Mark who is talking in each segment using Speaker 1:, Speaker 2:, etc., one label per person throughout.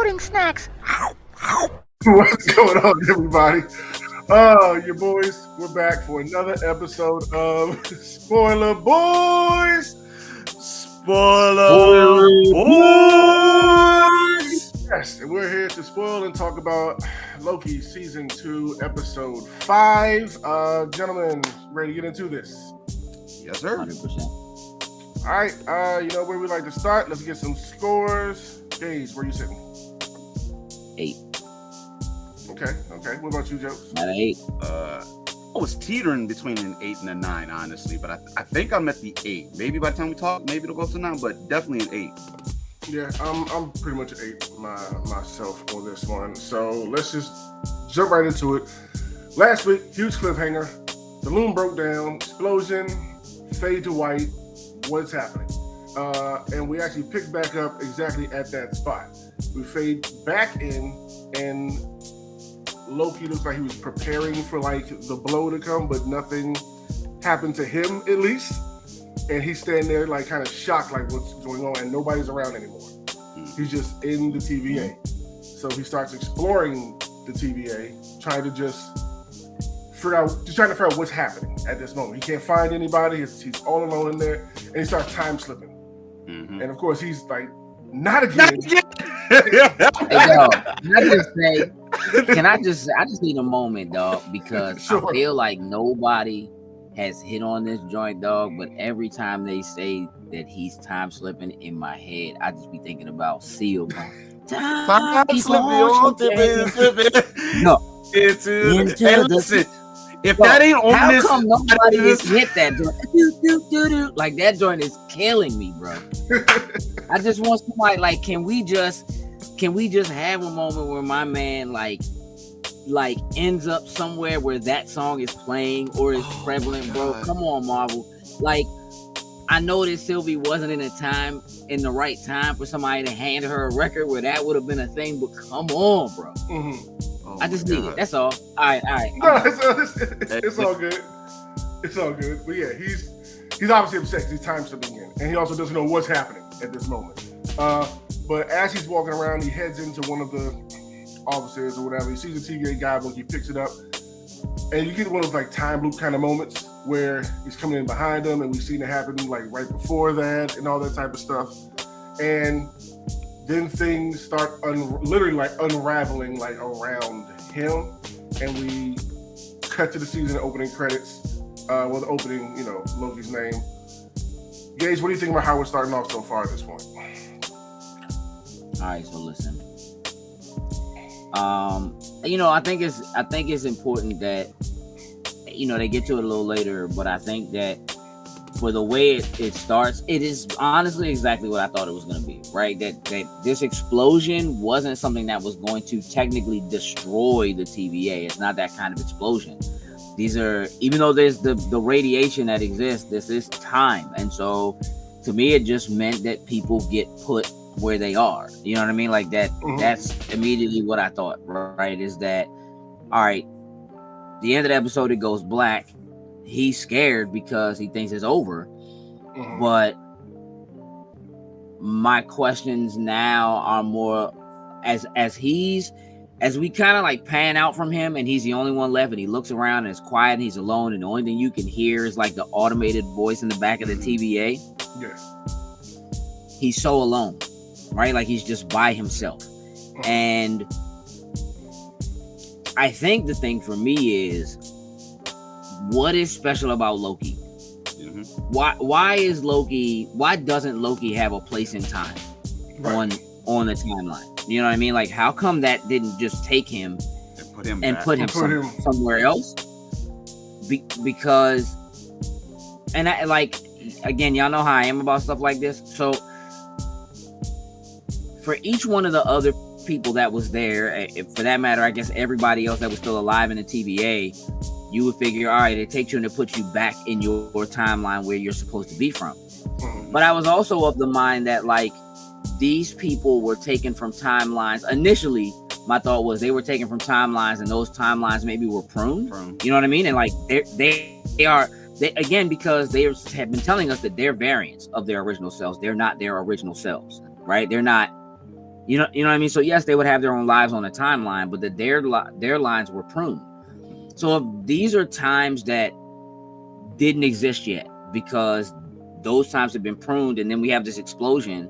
Speaker 1: pudding snacks.
Speaker 2: What's going on, everybody? Your boys, we're back for another episode of Spoiler Boys.
Speaker 3: Spoiler Boys.
Speaker 2: Yes, and we're here to spoil and talk about Loki Season 2, Episode 5. Gentlemen, ready to get into this?
Speaker 3: Yes, sir.
Speaker 4: 100%.
Speaker 2: All right, you know where we like to start. Let's get some scores. Gage, where you sitting?
Speaker 4: 8.
Speaker 2: Okay. What about you, Joe?
Speaker 4: At 8.
Speaker 3: I was teetering between an 8 and a 9, honestly, but I think I'm at the 8. Maybe by the time we talk, maybe it'll go to 9, but definitely an 8.
Speaker 2: Yeah, I'm pretty much an 8 myself on this one. So let's just jump right into it. Last week, huge cliffhanger. The loom broke down. Explosion. Fade to white. What's happening? And we actually picked back up exactly at that spot. We fade back in, and Loki looks like he was preparing for like the blow to come, but nothing happened to him at least. And he's standing there like kind of shocked, like what's going on, and nobody's around anymore. He's just in the TVA. So he starts exploring the TVA, trying to figure out what's happening at this moment. He can't find anybody. He's all alone in there, and he starts time slipping. Mm-hmm. And of course, he's like, not again.
Speaker 4: Hey, yo, I just need a moment, dog, because sure. I feel like nobody has hit on this joint, dog, but every time they say that he's time slipping, in my head, I just be thinking about Seal. Time slipping. No.
Speaker 3: Listen, if that ain't on
Speaker 4: how
Speaker 3: this,
Speaker 4: come nobody has hit that joint? Like that joint is killing me, bro. I just want somebody like, can we just have a moment where my man like ends up somewhere where that song is playing or is prevalent, bro? Come on, Marvel. Like, I know that Sylvie wasn't in the right time for somebody to hand her a record where that would have been a thing, but come on, bro. Mm-hmm. I just need it. That's all. All right.
Speaker 2: No, it's all good. It's all good. But yeah, he's obviously upset because he's time slipping in, and he also doesn't know what's happening at this moment. But as he's walking around, he heads into one of the offices or whatever. He sees the TVA guidebook. He picks it up, and you get one of those like time loop kind of moments where he's coming in behind him, and we've seen it happen like right before that and all that type of stuff. And then things start literally like unraveling like around him, and we cut to the season opening credits. The opening, Loki's name. Gage, what do you think about how we're starting off so far at this point?
Speaker 4: All right, so listen. I think it's important that they get to it a little later, but I think that for the way it starts, it is honestly exactly what I thought it was going to be, right? That this explosion wasn't something that was going to technically destroy the TVA. It's not that kind of explosion. These are, even though there's the radiation that exists, this is time. And so to me, it just meant that people get put where they are. You know what I mean? Like that. Mm-hmm. That's immediately what I thought, right? Is that, all right, the end of the episode, it goes black. He's scared because he thinks it's over. Mm-hmm. But my questions now are more as we kind of like pan out from him, and he's the only one left, and he looks around and it's quiet and he's alone, and the only thing you can hear is like the automated voice in the back of the TVA. Yeah. He's so alone, right? Like he's just by himself. Mm-hmm. And I think the thing for me is, what is special about Loki? Mm-hmm. Why doesn't Loki have a place in time on the timeline? You know what I mean? Like, how come that didn't just take him and put him somewhere else? Because, and I like, again, y'all know how I am about stuff like this. So for each one of the other people that was there, for that matter, I guess everybody else that was still alive in the TVA, you would figure, all right, it takes you and it puts you back in your timeline where you're supposed to be from. Mm-hmm. But I was also of the mind that, like, these people were taken from timelines. Initially, my thought was they were taken from timelines, and those timelines maybe were pruned. You know what I mean? And like they are again, because they have been telling us that they're variants of their original selves. They're not their original selves, right? They're not You know what I mean? So yes, they would have their own lives on the timeline, but their lines were pruned. So if these are times that didn't exist yet because those times have been pruned, and then we have this explosion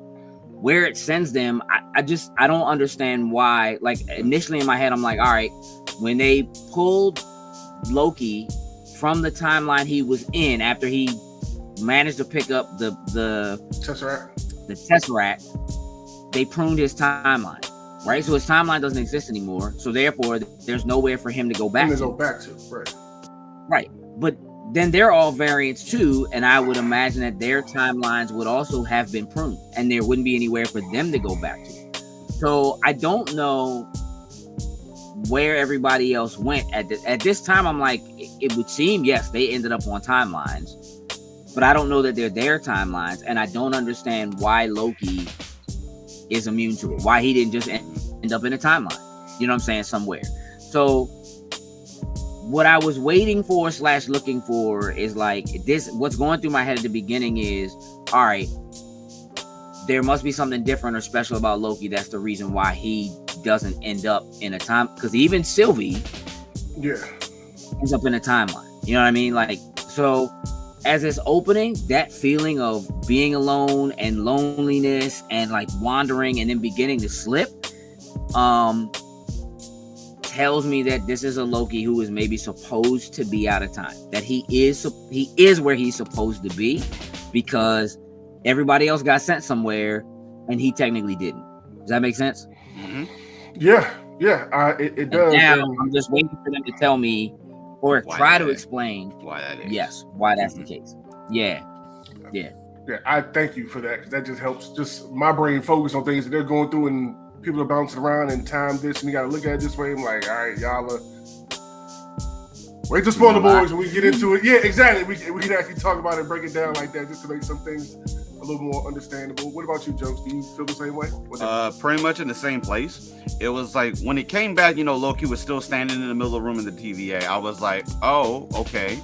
Speaker 4: where it sends them, I don't understand why. Like initially in my head, I'm like, all right, when they pulled Loki from the timeline he was in after he managed to pick up the Tesseract, they pruned his timeline, right? So his timeline doesn't exist anymore. So therefore, there's nowhere for him to go back
Speaker 2: to.
Speaker 4: Right. But then they're all variants too, and I would imagine that their timelines would also have been pruned, and there wouldn't be anywhere for them to go back to. So I don't know where everybody else went at this time. I'm like, it would seem, yes, they ended up on timelines, but I don't know that they're their timelines, and I don't understand why Loki is immune to it. Why he didn't just end up in a timeline, you know what I'm saying, somewhere. So what I was waiting for / looking for is like this. What's going through my head at the beginning is, all right, there must be something different or special about Loki. That's the reason why he doesn't end up in a time. Because even Sylvie, ends up in a timeline. You know what I mean? Like, so as it's opening, that feeling of being alone and loneliness and like wandering and then beginning to slip, tells me that this is a Loki who is maybe supposed to be out of time, that he is where he's supposed to be, because everybody else got sent somewhere and he technically didn't. Does that make sense?
Speaker 2: Mm-hmm. It does.
Speaker 4: Now I'm just waiting for them to tell me or try to explain
Speaker 3: why that is.
Speaker 4: Yes, why that's the case. Yeah.
Speaker 2: I thank you for that, because that just helps just my brain focus on things that they're going through, and people are bouncing around and time this, and you got to look at it this way. I'm like, all right, y'all wait to spoil the boys when we get into it. Yeah, exactly. We can actually talk about it and break it down like that, just to make some things a little more understandable. What about you, Jokes? Do you feel the same way?
Speaker 3: Pretty much in the same place. It was like when it came back, Loki was still standing in the middle of the room in the TVA. I was like, oh, okay.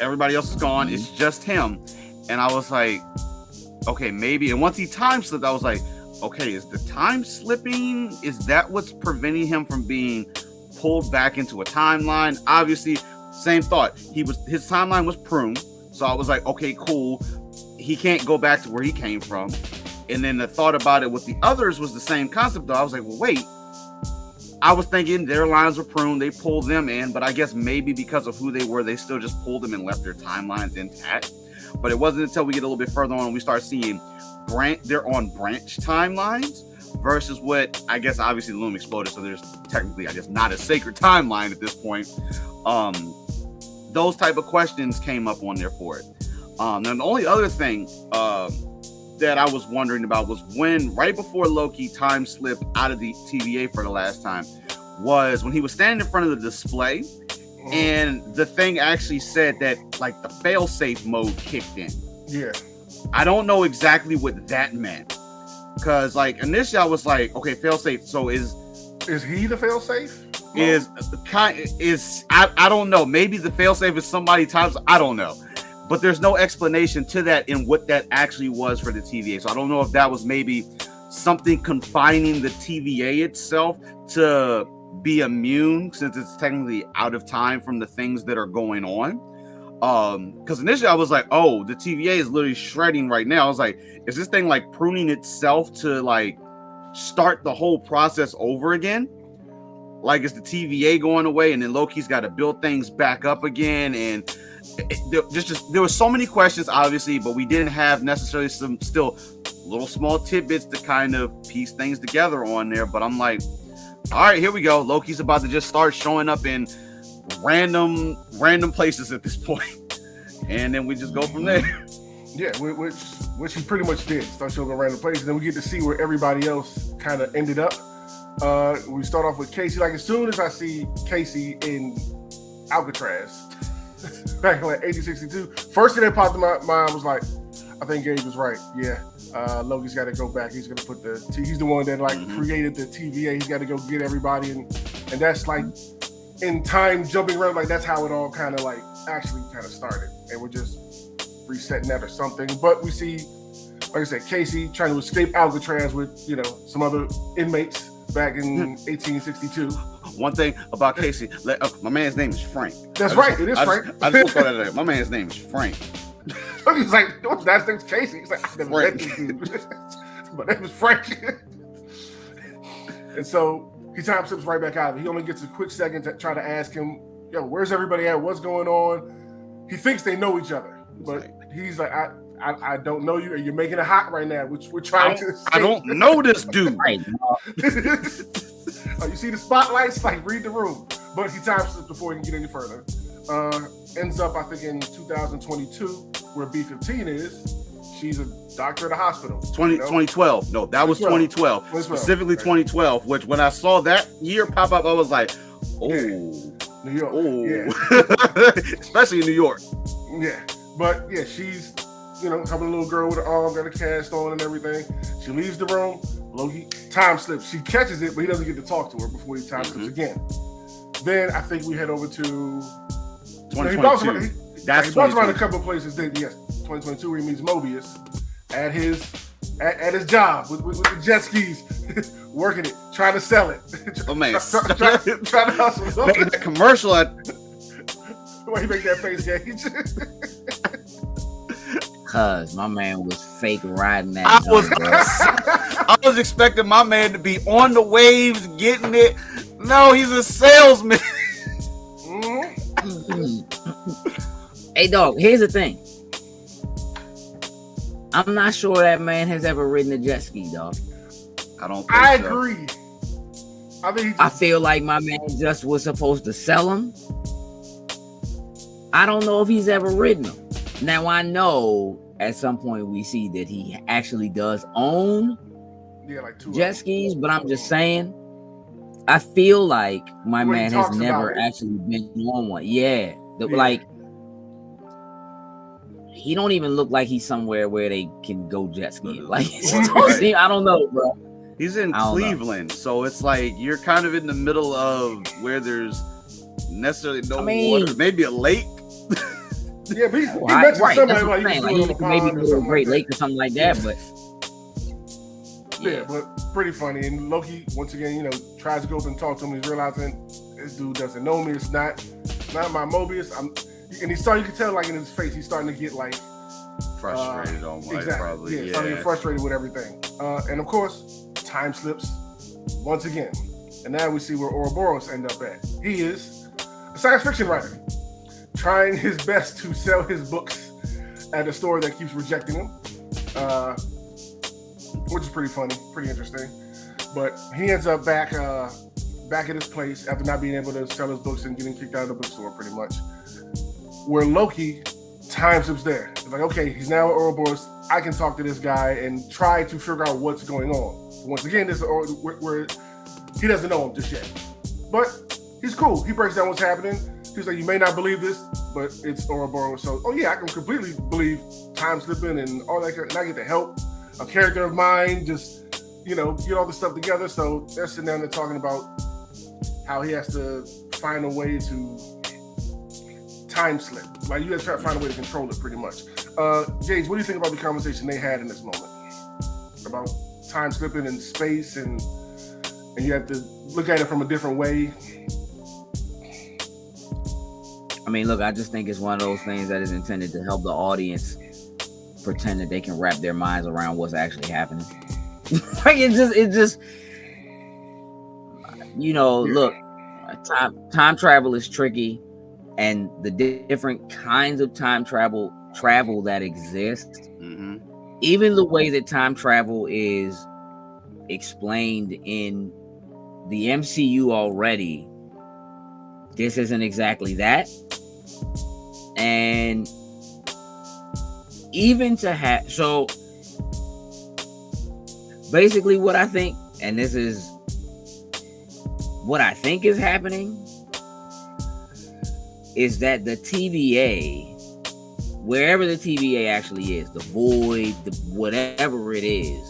Speaker 3: Everybody else is gone. It's just him. And I was like, okay, maybe. And once he time slipped, I was like, okay, is the time slipping? Is that what's preventing him from being pulled back into a timeline? Obviously, same thought. His timeline was pruned. So I was like, okay, cool. He can't go back to where he came from. And then the thought about it with the others was the same concept, though. I was like, well, wait. I was thinking their lines were pruned. They pulled them in. But I guess maybe because of who they were, they still just pulled them and left their timelines intact. But it wasn't until we get a little bit further on we start seeing they're on branch timelines versus what, I guess, obviously the Loom exploded, so there's technically, I guess, not a sacred timeline at this point. Those type of questions came up on there for it. Now the only other thing that I was wondering about was when, right before Loki time slipped out of the TVA for the last time, was when he was standing in front of the display, and the thing actually said that like the fail-safe mode kicked in.
Speaker 2: Yeah.
Speaker 3: I don't know exactly what that meant, because like initially I was like, okay, fail-safe. So is
Speaker 2: he the fail-safe?
Speaker 3: I don't know. Maybe the fail-safe is somebody times. I don't know, but there's no explanation to that in what that actually was for the TVA. So I don't know if that was maybe something confining the TVA itself to be immune, since it's technically out of time from the things that are going on. Because initially I was like, oh, the TVA is literally shredding right now. I was like, is this thing like pruning itself to like start the whole process over again? Like, is the TVA going away and then Loki's got to build things back up again? And there were so many questions, obviously, but we didn't have necessarily some still little small tidbits to kind of piece things together on there. But I'm like, all right, here we go. Loki's about to just start showing up in random places at this point, and then we just go from there.
Speaker 2: Yeah, which he pretty much did. Start showing up in random places, and then we get to see where everybody else kind of ended up. We start off with Casey. Like, as soon as I see Casey in Alcatraz back in like 1862, first thing that popped in my mind was like, I think Gabe was right. Yeah. Loki's got to go back. He's going to put he's the one that created the TVA. He's got to go get everybody. And that's like in time jumping around. Like, that's how it all kind of like actually kind of started. And we're just resetting that or something. But we see like I said, Casey trying to escape Alcatraz with, some other inmates back in 1862.
Speaker 3: One thing about Casey, my man's name is Frank.
Speaker 2: That's right, it is Frank.
Speaker 3: I just thought that my man's name is Frank.
Speaker 2: He's like, what's that name's Casey? He's like, I never met this dude. My name is Frank. And so he time slips right back out of it. He only gets a quick second to try to ask him, where's everybody at? What's going on? He thinks they know each other, but he's like, I don't know you, and you're making it hot right now. We're trying to escape.
Speaker 3: I don't know this dude.
Speaker 2: You see the spotlights? Like, read the room. But he time slips before he can get any further. Ends up, I think, in 2022, where B-15 is. She's a doctor at a hospital.
Speaker 3: 2012. No, that was 2012. Specifically 2012, which when I saw that year pop up, I was like, oh.
Speaker 2: Yeah. New York.
Speaker 3: Oh.
Speaker 2: Yeah.
Speaker 3: Especially in New York.
Speaker 2: Yeah. But, yeah, she's, helping a little girl with her arm, got a cast on and everything. She leaves the room. Loki time slips. She catches it, but he doesn't get to talk to her before he time slips again. Then I think we head over to
Speaker 3: 2022.
Speaker 2: He bounced around a couple of places. Then 2022 where he meets Mobius at his job with the jet skis, working it, trying to sell it.
Speaker 3: Oh man,
Speaker 2: trying to hustle.
Speaker 3: Making that commercial.
Speaker 2: Why he make that face, Gage?
Speaker 4: Cause my man was fake riding that.
Speaker 3: I was expecting my man to be on the waves, getting it. No, he's a salesman.
Speaker 4: Hey, dog. Here's the thing. I'm not sure that man has ever ridden a jet ski, dog.
Speaker 2: I agree.
Speaker 4: I feel like my man just was supposed to sell them. I don't know if he's ever ridden them. Now I know at some point we see that he actually does own
Speaker 2: like
Speaker 4: jet skis, but I'm just saying, I feel like my man has never actually been on one. Yeah. Like, he don't even look like he's somewhere where they can go jet skiing. Like, I don't know, bro.
Speaker 3: He's in Cleveland, so it's like you're kind of in the middle of where there's necessarily no water, maybe a lake.
Speaker 2: Yeah, but he mentioned somebody like
Speaker 4: maybe a Great Lake or something like that, but
Speaker 2: yeah, but pretty funny. And Loki once again, tries to go up and talk to him. He's realizing this dude doesn't know me. It's not my Mobius. And you can tell like in his face, he's starting to get like
Speaker 3: frustrated probably.
Speaker 2: Yeah, starting to get frustrated with everything. And of course, time slips once again. And now we see where Ouroboros end up at. He is a science fiction writer, trying his best to sell his books at a store that keeps rejecting him, which is pretty funny, pretty interesting. But he ends up back at his place after not being able to sell his books and getting kicked out of the bookstore, pretty much. Where Loki time slips there. It's like, okay, he's now at Ouroboros. I can talk to this guy and try to figure out what's going on. But once again, this is where he doesn't know him just yet. But he's cool. He breaks down what's happening. He's like, you may not believe this, but it's Ouroboros. So, I can completely believe time slipping and all that. And I get to help a character of mine just, get all this stuff together. So they're sitting down there talking about how he has to find a way to time slip. Like, you have to try to find a way to control it, pretty much. Gage, what do you think about the conversation they had in this moment about time slipping in space, and you have to look at it from a different way?
Speaker 4: I mean, look, I just think it's one of those things that is intended to help the audience pretend that they can wrap their minds around what's actually happening. Like, it just, look, time travel is tricky, and the different kinds of time travel that exist, even the way that time travel is explained in the MCU already, this isn't exactly that. And even to have, so basically what I think, and this is what I think is happening, is that the TVA, wherever the TVA actually is, the void, whatever it is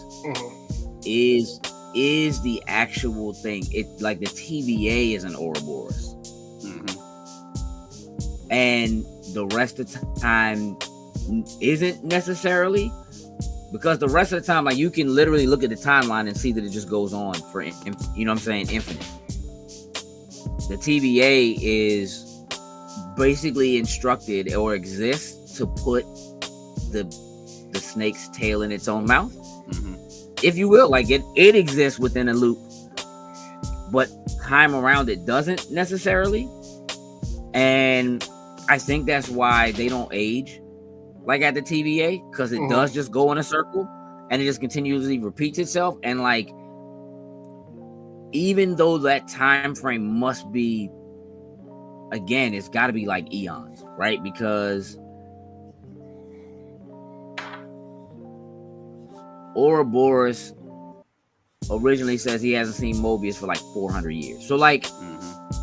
Speaker 4: the actual thing. It, like, the TVA is an Ouroboros. And the rest of the time isn't necessarily, because the rest of the time, like, you can literally look at the timeline and see that it just goes on for, you know what I'm saying, infinite. The TVA is basically instructed or exists to put the snake's tail in its own mouth, if you will. Like, it exists within a loop, but time around it doesn't necessarily. And I think that's why they don't age like at the TVA, because it does just go in a circle and it just continuously repeats itself. And like, even though that time frame must be, again, it's got to be like eons, right? Because Ouroboros originally says he hasn't seen Mobius for like 400 years. So like,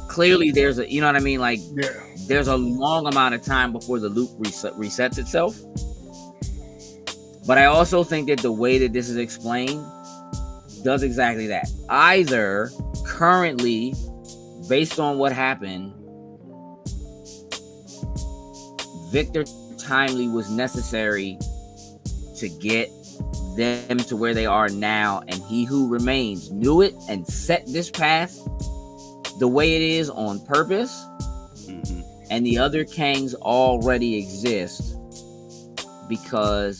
Speaker 4: clearly there's a, you know what I mean? Like, there's a long amount of time before the loop resets itself. But I also think that the way that this is explained does exactly that. Either currently, based on what happened, Victor Timely was necessary to get them to where they are now, and He Who Remains knew it and set this path the way it is on purpose, and the other Kangs already exist because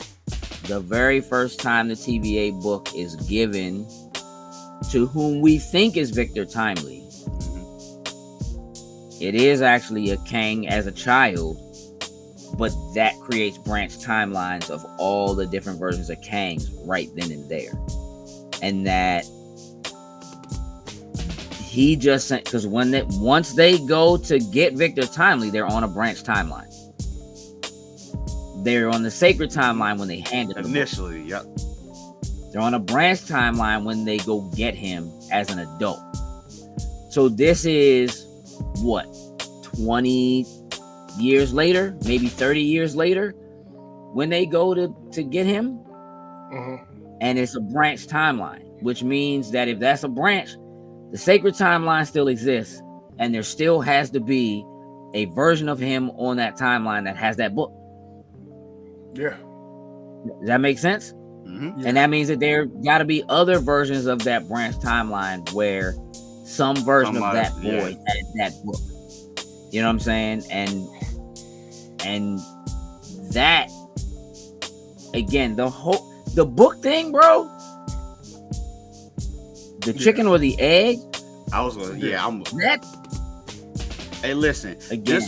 Speaker 4: the very first time the TVA book is given to whom we think is Victor Timely, it is actually a Kang as a child, but that creates branch timelines of all the different versions of Kangs right then and there. And that he just sent, because once they go to get Victor Timely, they're on a branch timeline. They're on the sacred timeline when they hand it
Speaker 3: initially. Yep.
Speaker 4: They're on a branch timeline when they go get him as an adult. So this is what, 20 years later, maybe 30 years later, when they go to get him. And it's a branch timeline, which means that if that's a branch, the sacred timeline still exists, and there still has to be a version of him on that timeline that has that book.
Speaker 2: Yeah.
Speaker 4: Does that make sense? And that means that there got to be other versions of that branch timeline where some version of that boy had that book. You know what I'm saying? And that, again, the book thing, bro. The chicken or the egg.
Speaker 3: I was gonna,
Speaker 4: that.
Speaker 3: Hey, listen.
Speaker 4: Again,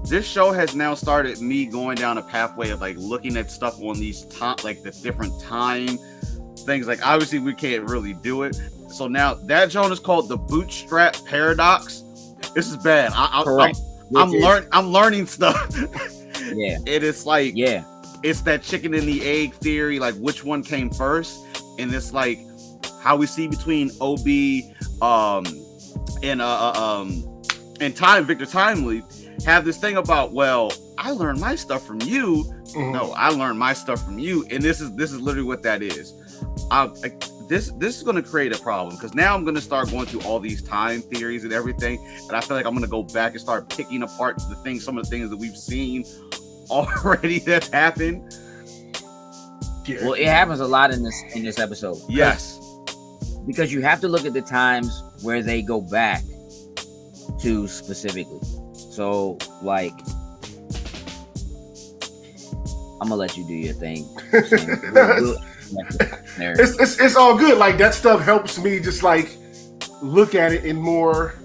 Speaker 3: this show has now started me going down a pathway of like looking at stuff on these like the different time things. Like, obviously we can't really do it. So now that Joan is called the bootstrap paradox. This is bad. I'm learning stuff.
Speaker 4: Yeah.
Speaker 3: It is like, it's that chicken and the egg theory, like which one came first. And it's like how we see between OB and Time, Victor Timely, have this thing about, well, I learned my stuff from you. No, I learned my stuff from you. And this is literally what that is. This is going to create a problem, because now I'm going to start going through all these time theories and everything, and I feel like I'm going to go back and start picking apart some of the things that we've seen already that's happened.
Speaker 4: Well, it happens a lot in this episode.
Speaker 3: Yes,
Speaker 4: because you have to look at the times where they go back to specifically. So, like, I'm gonna let you do your thing.
Speaker 2: It's all good. Like, that stuff helps me just like look at it in more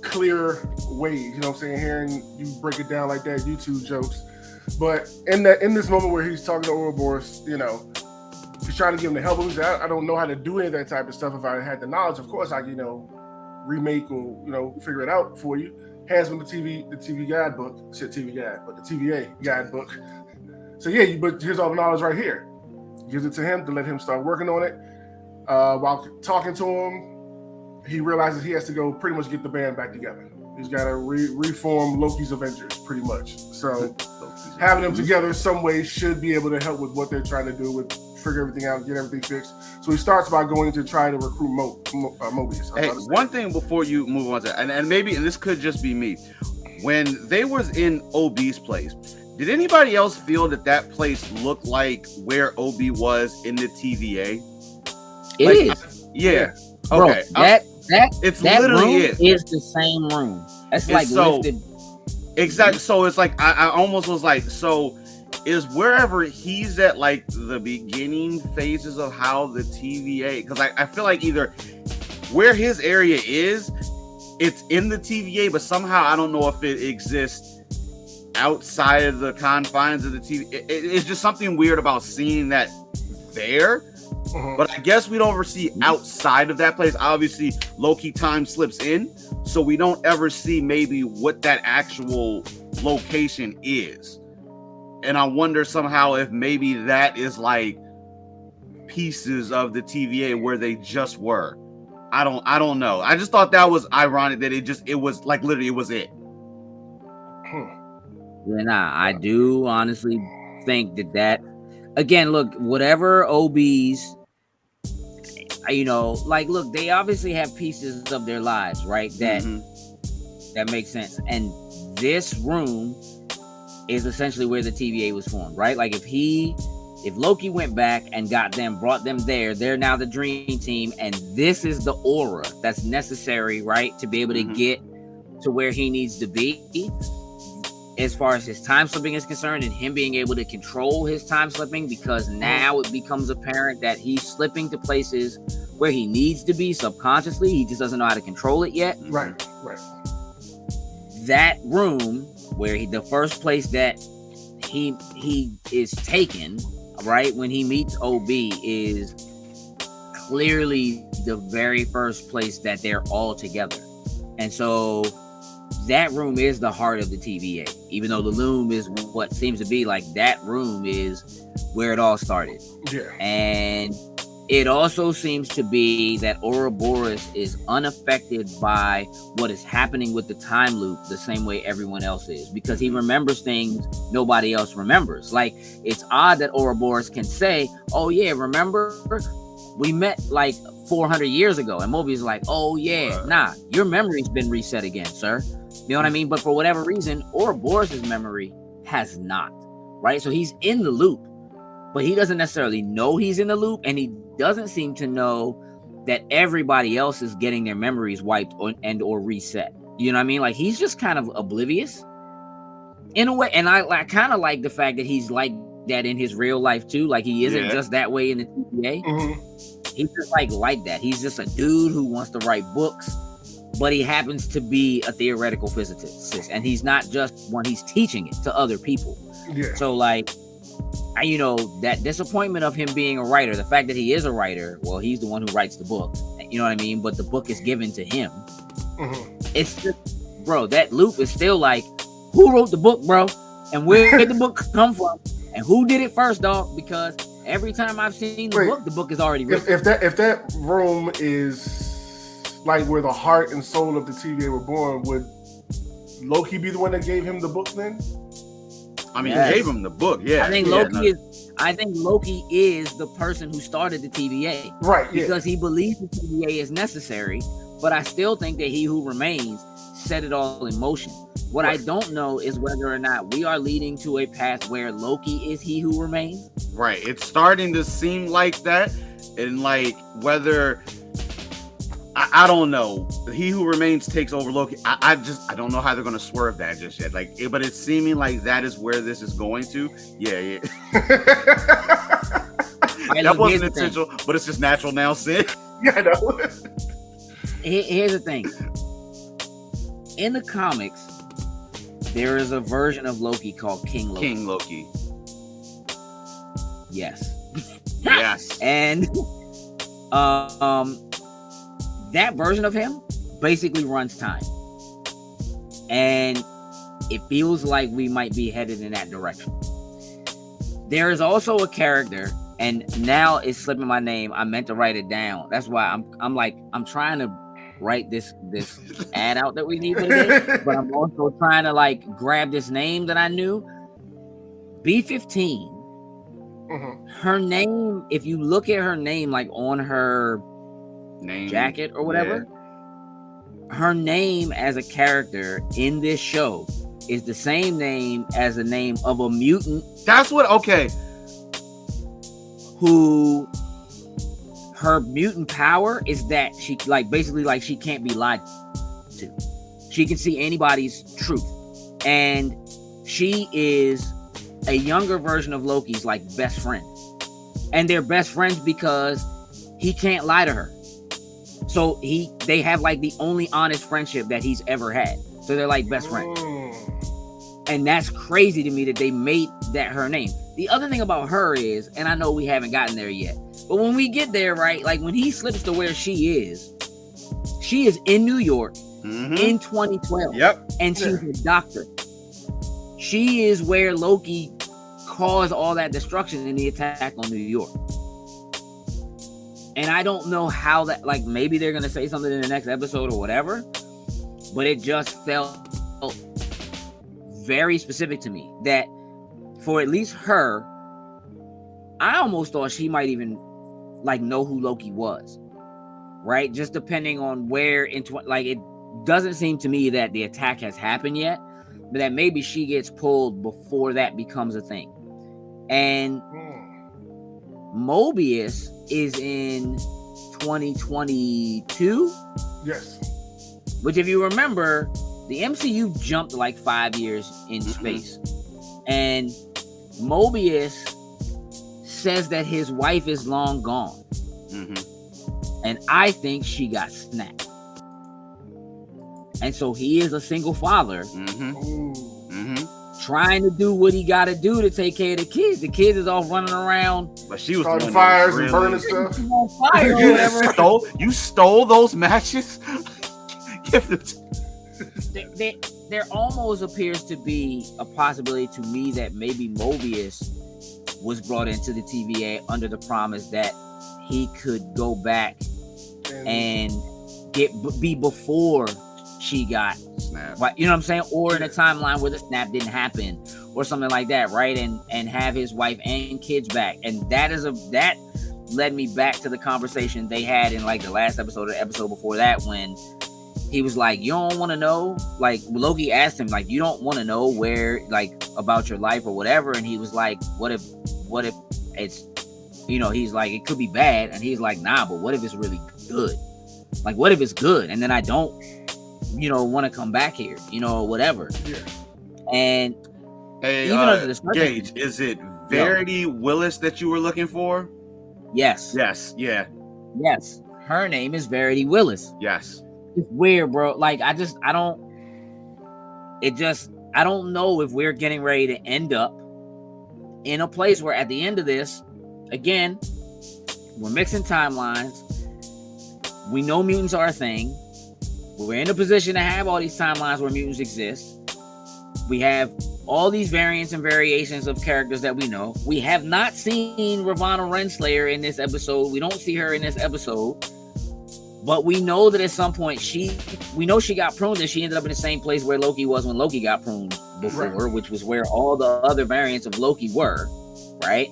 Speaker 2: clear ways. You know what I'm saying? Hearing you break it down like that, YouTube jokes. But in this moment where he's talking to Ouroboros, you know, he's trying to give him the help. He's like, I don't know how to do any of that type of stuff. If I had the knowledge, of course, I could, remake or figure it out for you. Hands him the TV guidebook. I said TV guide, but the TVA guidebook. So yeah, but here's all the knowledge right here. Gives it to him to let him start working on it. While talking to him, he realizes he has to go pretty much get the band back together. He's got to reform Loki's Avengers, pretty much. So having them together some way should be able to help with what they're trying to do, with figure everything out, get everything fixed. So he starts by going to try to recruit Mobius.
Speaker 3: Hey, one thing before you move on to, and this could just be me, when they was in OB's place, Did anybody else feel that place looked like where Obi was in the TVA?
Speaker 4: It
Speaker 3: Like,
Speaker 4: is.
Speaker 3: Yeah.
Speaker 4: Bro,
Speaker 3: Okay. It's
Speaker 4: that
Speaker 3: literally
Speaker 4: room is the same room. That's like
Speaker 3: so
Speaker 4: lifted.
Speaker 3: exactly. So it's like I almost was like, so is wherever he's at like the beginning phases of how the TVA, because I feel like either where his area is, it's in the TVA, but somehow I don't know if it exists outside of the confines of the TV. It's just something weird about seeing that there. But I guess we don't ever see outside of that place. Obviously, Loki time slips in, so we don't ever see maybe what that actual location is. And I wonder somehow if maybe that is like pieces of the TVA where they just were. I don't know. I just thought that was ironic that it was like literally it was it.
Speaker 4: Yeah, nah, I do honestly think that again, look, whatever OBs, like, look, they obviously have pieces of their lives, right? That makes sense. And this room is essentially where the TVA was formed, right? Like if Loki went back and got them, brought them there, they're now the dream team, and this is the aura that's necessary, right, to be able to get to where he needs to be as far as his time slipping is concerned, and him being able to control his time slipping, because now it becomes apparent that he's slipping to places where he needs to be subconsciously. He just doesn't know how to control it yet.
Speaker 2: Right.
Speaker 4: That room where the first place that he is taken, right, when he meets OB, is clearly the very first place that they're all together. And so that room is the heart of the TVA, even though the loom is what seems to be like that room is where it all started.
Speaker 2: Yeah.
Speaker 4: And it also seems to be that Ouroboros is unaffected by what is happening with the time loop the same way everyone else is, because he remembers things nobody else remembers. Like, it's odd that Ouroboros can say, oh yeah, remember we met like 400 years ago, and Mobius is like, oh yeah, nah, your memory's been reset again, sir. You know what I mean? But for whatever reason, Ouroboros' memory has not, right? So he's in the loop, but he doesn't necessarily know he's in the loop, and he doesn't seem to know that everybody else is getting their memories wiped or reset. You know what I mean? Like, he's just kind of oblivious in a way, and I kind of like the fact that he's like that in his real life too. Like, he isn't just that way in the TVA. He's just like that. He's just a dude who wants to write books, but he happens to be a theoretical physicist, and he's not just one, he's teaching it to other people.
Speaker 2: Yeah.
Speaker 4: So like, that disappointment of him being a writer, the fact that he is a writer, well, he's the one who writes the book, you know what I mean? But the book is given to him. It's just, bro, that loop is still like, who wrote the book, bro? And where did the book come from? And who did it first, dog? Because every time I've seen the book is already written.
Speaker 2: If that room is like where the heart and soul of the TVA were born, would Loki be the one that gave him the book then?
Speaker 3: I mean, he gave him the book. Yeah.
Speaker 4: I think Loki is the person who started the TVA.
Speaker 2: Right.
Speaker 4: Because he believes the TVA is necessary, but I still think that he who remains set it all in motion. What I don't know is whether or not we are leading to a path where Loki is he who remains.
Speaker 3: Right. It's starting to seem like that. And like whether I don't know. He who remains takes over Loki. I don't know how they're gonna swerve that just yet. Like, but it's seeming like that is where this is going to. Yeah. That wasn't intentional, but it's just natural now, Sid.
Speaker 2: Yeah, I know.
Speaker 4: Here's the thing. In the comics, there is a version of Loki called King Loki.
Speaker 3: King Loki.
Speaker 4: Yes.
Speaker 3: Yes.
Speaker 4: And that version of him basically runs time. And it feels like we might be headed in that direction. There is also a character, and now it's slipping my name. I meant to write it down. That's why I'm trying to write this ad out that we need today, but I'm also trying to like grab this name that I knew. B15. Her name, if you look at her name, like on her name jacket or whatever, her name as a character in this show is the same name as the name of a mutant.
Speaker 3: That's what. Okay.
Speaker 4: Who her mutant power is that she basically she can't be lied to. She can see anybody's truth, and she is a younger version of Loki's best friend, and they're best friends because he can't lie to her. So they have the only honest friendship that he's ever had. So they're best friends. And that's crazy to me that they made that her name. The other thing about her is, and I know we haven't gotten there yet, but when we get there, right, when he slips to where she is in New York in 2012.
Speaker 3: Yep.
Speaker 4: And she's a doctor. She is where Loki caused all that destruction in the attack on New York. And I don't know how that, maybe they're going to say something in the next episode or whatever, but it just felt very specific to me that for at least her, I almost thought she might even know who Loki was, right? Just depending on where it doesn't seem to me that the attack has happened yet, but that maybe she gets pulled before that becomes a thing. And Mobius is in 2022.
Speaker 2: Yes.
Speaker 4: Which, if you remember, the MCU jumped 5 years in space. And Mobius says that his wife is long gone. And I think she got snapped. And so he is a single father trying to do what he got to do to take care of the kids. The kids is off running around.
Speaker 3: But she was
Speaker 2: starting fires and burning stuff.
Speaker 4: On fire or whatever.
Speaker 3: You stole those matches?
Speaker 4: There almost appears to be a possibility to me that maybe Mobius was brought into the TVA under the promise that he could go back and be before she got
Speaker 3: snapped.
Speaker 4: You know what I'm saying? Or in a timeline where the snap didn't happen or something like that, right? And have his wife and kids back. And that led me back to the conversation they had in the last episode or the episode before that, when he was like, you don't want to know, Loki asked him, you don't want to know where, about your life or whatever. And he was like, what if it's, he's like, it could be bad. And he's like, nah, but what if it's really good? What if it's good? And then I don't, want to come back here, or whatever.
Speaker 2: Yeah.
Speaker 4: And
Speaker 3: hey, Gage, is it Verity Willis that you were looking for?
Speaker 4: Yes.
Speaker 3: Yes. Yeah.
Speaker 4: Yes. Her name is Verity Willis.
Speaker 3: Yes.
Speaker 4: It's weird, bro. I don't know if we're getting ready to end up in a place where at the end of this, again, we're mixing timelines. We know mutants are a thing. We're in a position to have all these timelines where mutants exist. We have all these variants and variations of characters that we know. We have not seen Ravonna Renslayer in this episode. We don't see her in this episode. But we know that at some point we know she got pruned, and she ended up in the same place where Loki was when Loki got pruned before, right, which was where all the other variants of Loki were, right?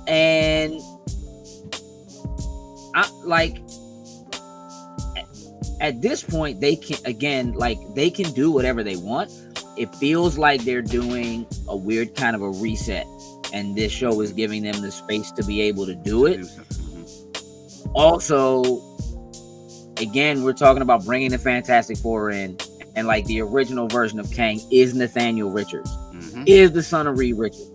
Speaker 4: And at this point, they can do whatever they want. It feels like they're doing a weird kind of a reset, and this show is giving them the space to be able to do it. Also, again, we're talking about bringing the Fantastic Four in, and the original version of Kang is Nathaniel Richards, is the son of Reed Richards.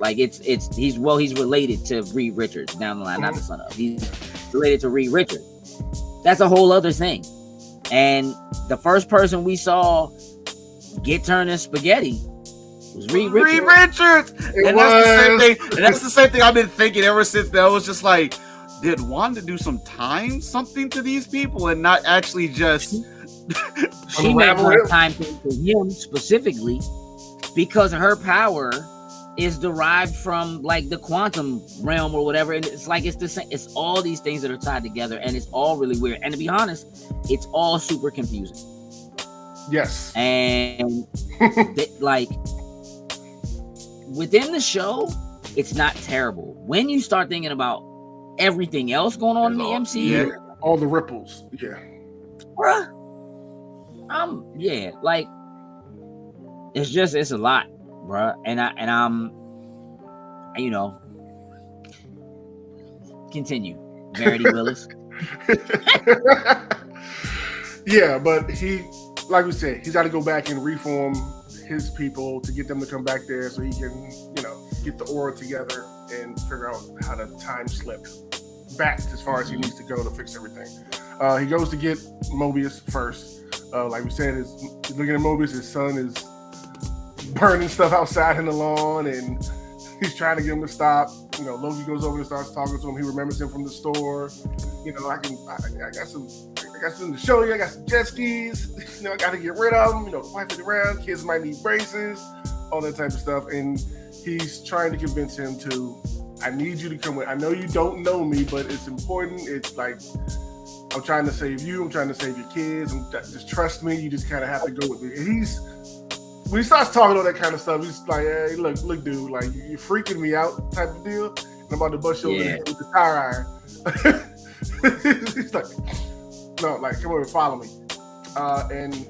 Speaker 4: He's related to Reed Richards down the line, not the son of. He's related to Reed Richards. That's a whole other thing. And the first person we saw get turned in spaghetti was Reed Richards.
Speaker 3: And that's the same thing. And that's the same thing I've been thinking ever since. That was just did Wanda do something to these people and not actually just
Speaker 4: she made more time for him specifically because her power is derived from the quantum realm or whatever, and it's the same. It's all these things that are tied together, and it's all really weird. And to be honest, it's all super confusing.
Speaker 2: Yes.
Speaker 4: And within the show, it's not terrible. When you start thinking about everything else going on in the MCU,
Speaker 2: all the ripples,
Speaker 4: bruh. it's a lot, bruh. And I'm, you know, continue. Verity Willis.
Speaker 2: Yeah, but like we said, he's got to go back and reform his people to get them to come back there so he can, get the aura together and figure out how to time slip back as far as he needs to go to fix everything. He goes to get Mobius first. Like we said, he's looking at Mobius. His son is burning stuff outside in the lawn, and he's trying to get him to stop. Loki goes over and starts talking to him. He remembers him from the store. I got something to show you. I got some jet skis. I got to get rid of them. The wife is around. Kids might need braces. All that type of stuff. And he's trying to convince him to, I need you to come with. I know you don't know me, but it's important. It's like, I'm trying to save you. I'm trying to save your kids. Just trust me. You just kind of have to go with me. And when he starts talking all that kind of stuff, he's like, hey, look, dude, like, you're freaking me out type of deal. And I'm about to bust you over the head with the tire iron. He's like, no, like, come over and follow me. And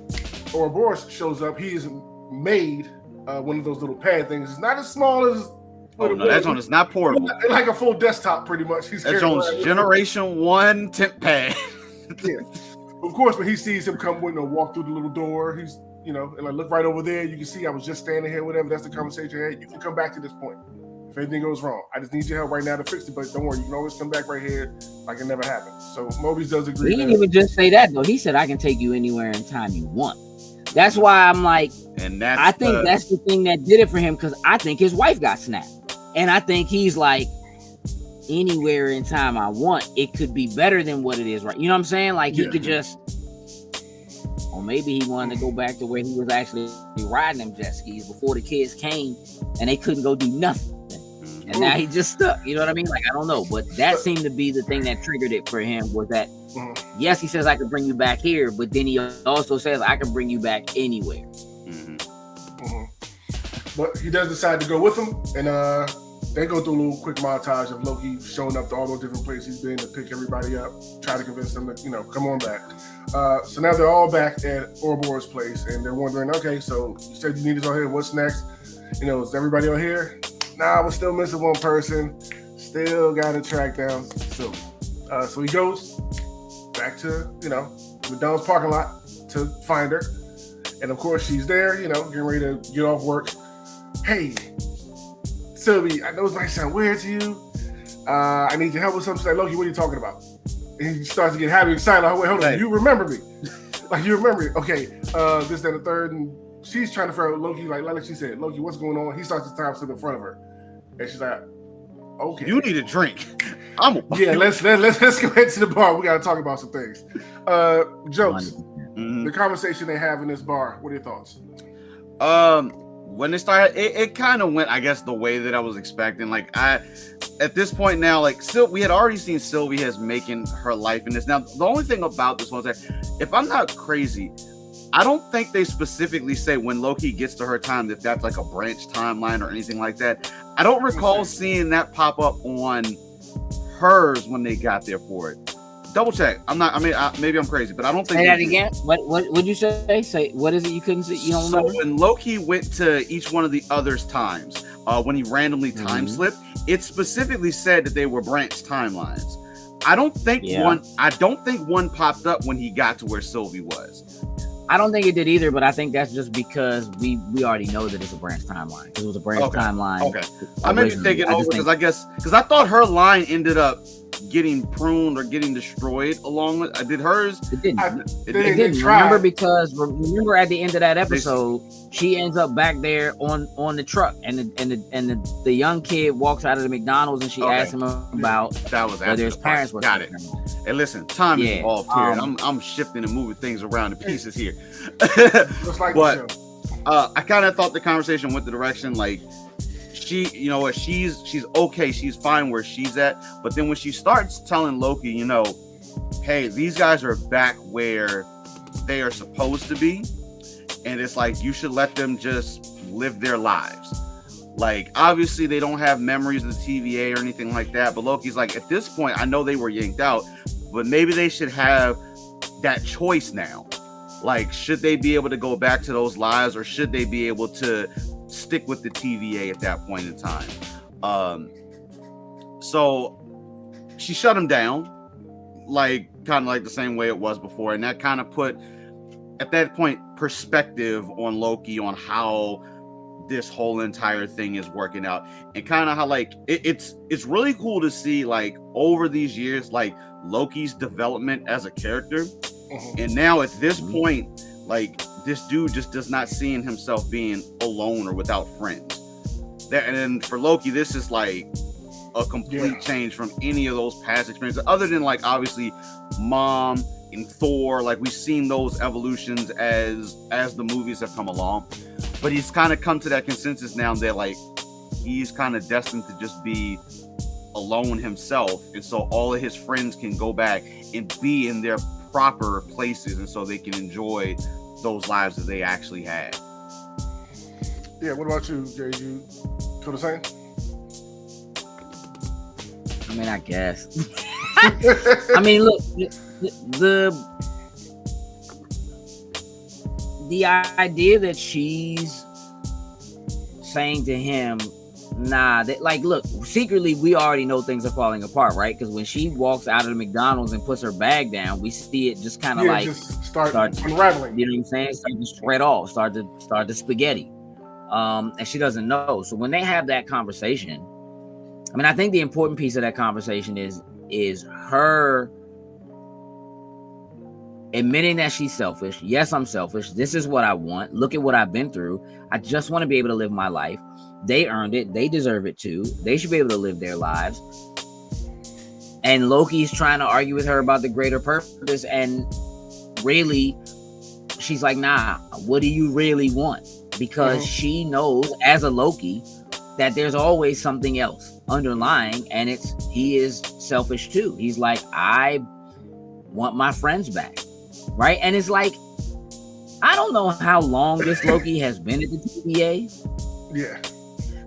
Speaker 2: Ouroboros shows up. He has made one of those little pad things. It's not as small as...
Speaker 3: Oh, no, that one is not portable.
Speaker 2: It's like a full desktop, pretty much.
Speaker 3: That one's Generation 1 tent pad.
Speaker 2: Yeah. Of course, when he sees him come, walk through the little door, he's, and I look right over there. You can see I was just standing here, whatever. That's the conversation. Hey, you can come back to this point if anything goes wrong. I just need your help right now to fix it, but don't worry. You can always come back right here like it never happened. So Mobius does agree.
Speaker 4: He didn't even just say that, though. He said, I can take you anywhere in time you want. That's why I'm like,
Speaker 3: and
Speaker 4: I think that's the thing that did it for him, because I think his wife got snapped. And I think he's like, anywhere in time I want, it could be better than what it is, right? You know what I'm saying? Like, he could just, or maybe he wanted to go back to where he was actually riding them jet skis before the kids came and they couldn't go do nothing. And now he just stuck. You know what I mean? Like, I don't know. But that seemed to be the thing that triggered it for him, was that, yes, he says, I could bring you back here, but then he also says, I can bring you back anywhere.
Speaker 2: But he does decide to go with him, and they go through a little quick montage of Loki showing up to all those different places he's been to pick everybody up, try to convince them to, come on back. So now they're all back at Ouroboros' place, and they're wondering, okay, so you said you need us on here. What's next? Is everybody on here? Nah, we're still missing one person. Still got to track down Sylvie. So he goes back to, McDonald's parking lot to find her. And of course, she's there, getting ready to get off work. Hey, Sylvie, I know it might sound weird to you. I need your help with something. She's like, Loki, what are you talking about? And he starts to get happy and excited. Like, wait, hold on. You remember me. Like, you remember me. Okay, this, that, and the third. And she's trying to figure out Loki, like she said, Loki, what's going on? He starts to time slip in front of her. And she's like, okay.
Speaker 3: You need a drink.
Speaker 2: Let's go ahead to the bar. We got to talk about some things. Jokes. The conversation they have in this bar. What are your thoughts?
Speaker 3: When it started, it kind of went, I guess, the way that I was expecting. Like, at this point now, like, we had already seen Sylvie as making her life in this. Now, the only thing about this one is that, if I'm not crazy, I don't think they specifically say when Loki gets to her time that that's like a branch timeline or anything like that. I don't recall seeing that pop up on hers when they got there for it. Double check. Maybe I'm crazy, but I don't think.
Speaker 4: Say that again. What would you say? Say, what is it you couldn't see? You don't remember?
Speaker 3: So when Loki went to each one of the others' times, when he randomly time slipped, it specifically said that they were branch timelines. I don't think one popped up when he got to where Sylvie was.
Speaker 4: I don't think it did either, but I think that's just because we already know that it's a branch timeline. Because it was a branch timeline.
Speaker 3: Okay. I may be taking over because I thought her line ended up getting pruned or getting destroyed along with. Did hers?
Speaker 4: It didn't. It didn't. Remember, because at the end of that episode, she ends up back there on the truck, and the young kid walks out of the McDonald's, and she asks him about whether his parents were.
Speaker 3: Got it. Hey, listen, time is involved here, and I'm shifting and moving things around the pieces here.
Speaker 2: Just like
Speaker 3: but I kind of thought the conversation went the direction like she, she's okay, she's fine where she's at. But then when she starts telling Loki, hey, these guys are back where they are supposed to be, and it's like you should let them just live their lives. Like, obviously they don't have memories of the TVA or anything like that, but Loki's like, at this point, I know they were yanked out, but maybe they should have that choice now. Like, should they be able to go back to those lives, or should they be able to stick with the TVA at that point in time? So she shut him down, like kind of like the same way it was before, and that kind of put, at that point, perspective on Loki, on how this whole entire thing is working out, and kind of how like it's really cool to see, like, over these years, like, Loki's development as a character. And now at this point, like, this dude just does not see himself being alone or without friends. And then for Loki, this is like a complete change from any of those past experiences, other than, like, obviously Mom and Thor. Like, we've seen those evolutions as the movies have come along, but he's kind of come to that consensus now that, like, he's kind of destined to just be alone himself, and so all of his friends can go back and be in their proper places, and so they can enjoy those lives that they actually had.
Speaker 2: Yeah, what about you, Jay? You feel the same?
Speaker 4: I mean, I guess. I mean, look, the idea that she's saying to him, nah, that, like, look, secretly we already know things are falling apart, right? Because when she walks out of the McDonald's and puts her bag down, we see it just kind of like
Speaker 2: just start unraveling.
Speaker 4: You know what I'm saying? Start to spread off, start the spaghetti. And she doesn't know. So when they have that conversation, I mean, I think the important piece of that conversation is her admitting that she's selfish. Yes, I'm selfish. This is what I want. Look at what I've been through. I just want to be able to live my life. They earned it. They deserve it too. They should be able to live their lives. And Loki's trying to argue with her about the greater purpose. And really, she's like, nah, what do you really want? Because she knows, as a Loki, that there's always something else underlying. And he is selfish too. He's like, I want my friends back. Right? And it's like, I don't know how long this Loki has been at the TVA.
Speaker 2: Yeah.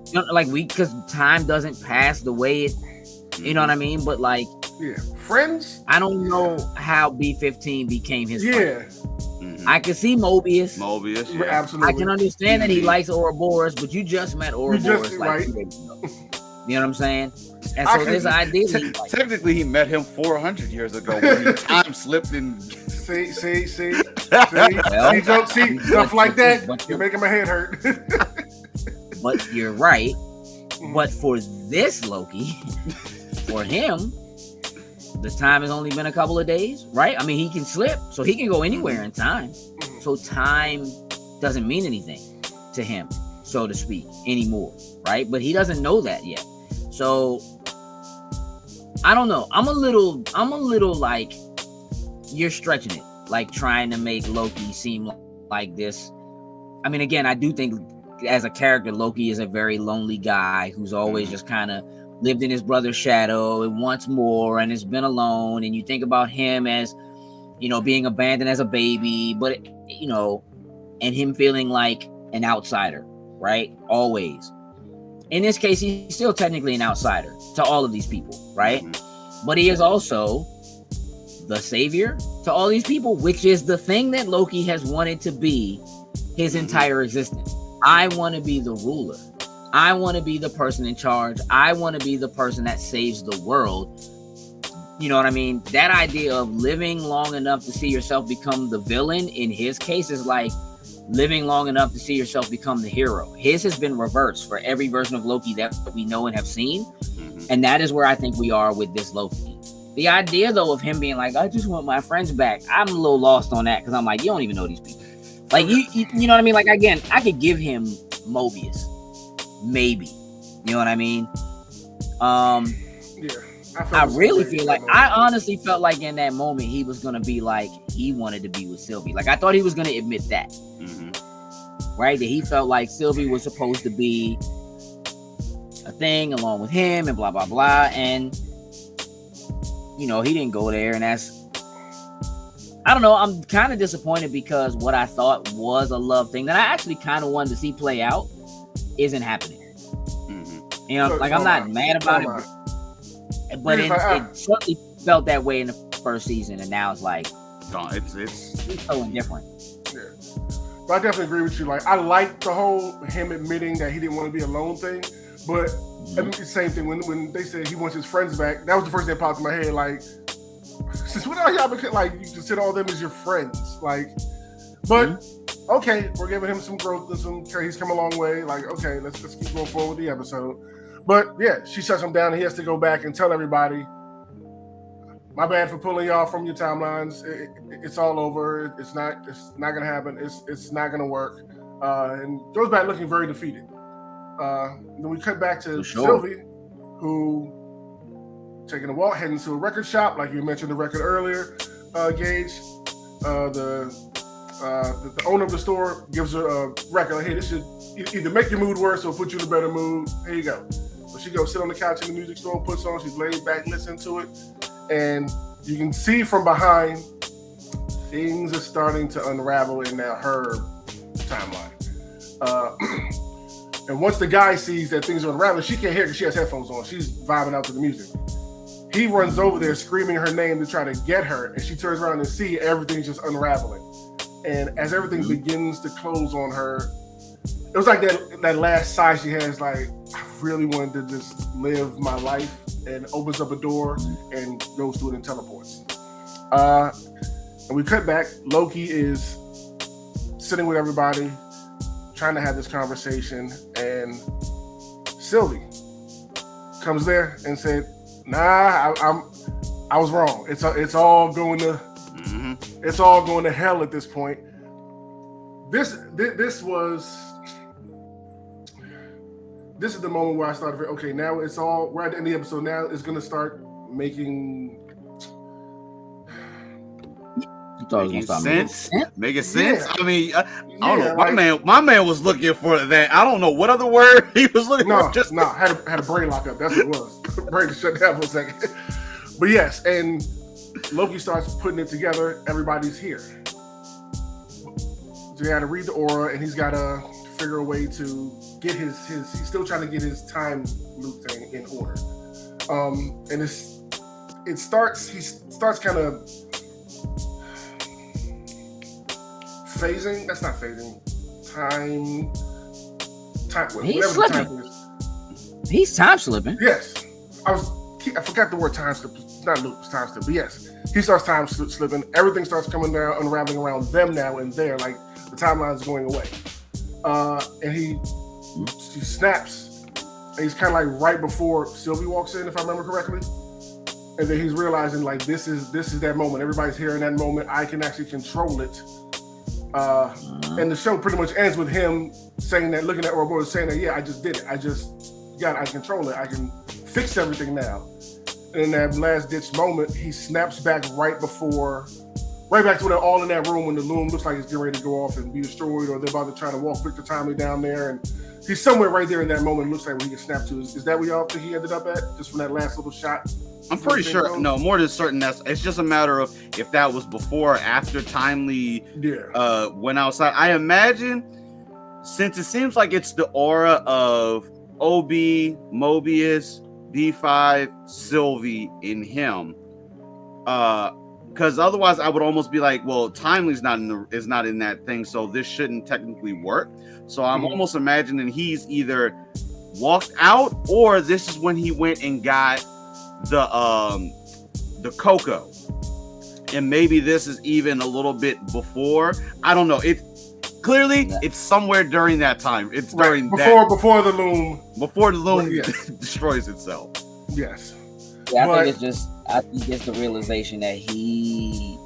Speaker 4: You know, like, because time doesn't pass the way it, you know what I mean? But, like,
Speaker 2: yeah, friends.
Speaker 4: I don't know how B-15 became his friend.
Speaker 2: Mm-hmm.
Speaker 4: I can see Mobius.
Speaker 3: Yeah.
Speaker 2: Absolutely.
Speaker 4: I can understand that he likes Ouroboros, but you just met Ouroboros like 2 days ago. You know what I'm saying? And so this idea,
Speaker 3: technically, he met him 400 years ago when he time slipped and.
Speaker 2: See, stuff like that. You're making my head hurt.
Speaker 4: But you're right. But for this Loki, for him, the time has only been a couple of days, right? I mean, he can slip, so he can go anywhere in time. So time doesn't mean anything to him, so to speak, anymore, right? But he doesn't know that yet. So I don't know. I'm a little like, you're stretching it, like trying to make Loki seem like this. I mean, again, I do think as a character, Loki is a very lonely guy who's always just kind of lived in his brother's shadow and wants more and has been alone. And you think about him as, you know, being abandoned as a baby, but, you know, and him feeling like an outsider, right? Always. In this case, he's still technically an outsider to all of these people, right? But he is also the savior to all these people, which is the thing that Loki has wanted to be his entire existence. I want to be the ruler. I want to be the person in charge. I want to be the person that saves the world. You know what I mean? That idea of living long enough to see yourself become the villain, in his case, is like living long enough to see yourself become the hero. His has been reversed for every version of Loki that we know and have seen. And that is where I think we are with this Loki. The idea, though, of him being like, I just want my friends back, I'm a little lost on that, because I'm like, you don't even know these people. Like, you know what I mean? Like, again, I could give him Mobius. Maybe. You know what I mean?
Speaker 2: Yeah.
Speaker 4: I really feel like, I honestly felt like in that moment he was going to be like, he wanted to be with Sylvie. Like, I thought he was going to admit that. Right? That he felt like Sylvie was supposed to be a thing along with him and blah, blah, blah. And, you know, he didn't go there. And that's, I don't know. I'm kind of disappointed because what I thought was a love thing that I actually kind of wanted to see play out isn't happening. You know, like, I'm not mad about it, but it certainly felt that way in the first season, and now it's like,
Speaker 3: gone. It's
Speaker 4: He's so indifferent.
Speaker 2: Yeah. But I definitely agree with you. Like, I like the whole him admitting that he didn't want to be alone thing. But I mean, it's the same thing when they said he wants his friends back. That was the first thing that popped in my head. Like, since when are y'all like you consider all them as your friends? Like, but okay, we're giving him some growth and some. He's come a long way. Like, okay, let's keep going forward with the episode. But yeah, she shuts him down, and he has to go back and tell everybody, "My bad for pulling y'all from your timelines. It's all over. It's not gonna happen. It's not gonna work." And goes back looking very defeated. Then we cut back to Sylvie, who taking a walk, heading to a record shop, like you mentioned the record earlier. Gage, the owner of the store gives her a record. Like, hey, this should either make your mood worse or put you in a better mood. Here you go. So she goes sit on the couch in the music store, puts on. She's laid back, listening to it, and you can see from behind things are starting to unravel in now her timeline. And once the guy sees that things are unraveling, she can't hear because she has headphones on. She's vibing out to the music. He runs over there screaming her name to try to get her, and she turns around and see everything's just unraveling. And as everything begins to close on her, it was like that last sigh she has, like, I really wanted to just live my life, and opens up a door and goes through it and teleports. And we cut back. Loki is sitting with everybody, trying to have this conversation, and Sylvie comes there and said, "Nah, I was wrong. It's all going to it's all going to hell at this point." This is the moment where I started. Okay, now it's all. We're at the end of the episode. Now it's going to start making
Speaker 3: sense. Making sense.
Speaker 2: Yeah.
Speaker 3: I mean, I don't know. My man was looking for that. I don't know what other word he was looking for.
Speaker 2: Had a brain lock up. That's what it was. Brain shut down for a second. But yes, and Loki starts putting it together. Everybody's here. So he had to read the aura, and he's got to figure a way to get his. He's still trying to get his time loop thing in order. And he starts kind of phasing. That's not phasing. Time.
Speaker 4: He's slipping. He's time slipping.
Speaker 2: Yes, I forgot the word time slip. It's not loop. It's time slip. But yes, he starts time slipping. Everything starts coming down, unraveling around them now and there. Like the timeline's going away. And he snaps. And he's kind of like right before Sylvie walks in, if I remember correctly. And then he's realizing like this is that moment. Everybody's here in that moment. I can actually control it. And the show pretty much ends with him saying that, looking at Ouroboros, saying that, yeah, I just did it. I control it. I can fix everything now. And in that last ditch moment, he snaps back right back to when they're all in that room when the loom looks like it's getting ready to go off and be destroyed, or they're about to try to walk Victor Timely down there. And he's somewhere right there in that moment. It looks like where he can snap to. Is that where y'all think he ended up at? Just from that last little shot?
Speaker 3: I'm pretty sure. No, more than certain. It's just a matter of if that was before or after Timely went outside. I imagine, since it seems like it's the aura of OB, Mobius, D5, Sylvie in him. Because otherwise I would almost be like, well, Timely's not in that thing, so this shouldn't technically work. So I'm almost imagining he's either walked out, or this is when he went and got the cocoa, and maybe this is even a little bit before. I don't know. It's somewhere during that time. It's during
Speaker 2: before the loom
Speaker 3: destroys itself.
Speaker 2: Yes.
Speaker 4: Yeah, I think it's the realization that he.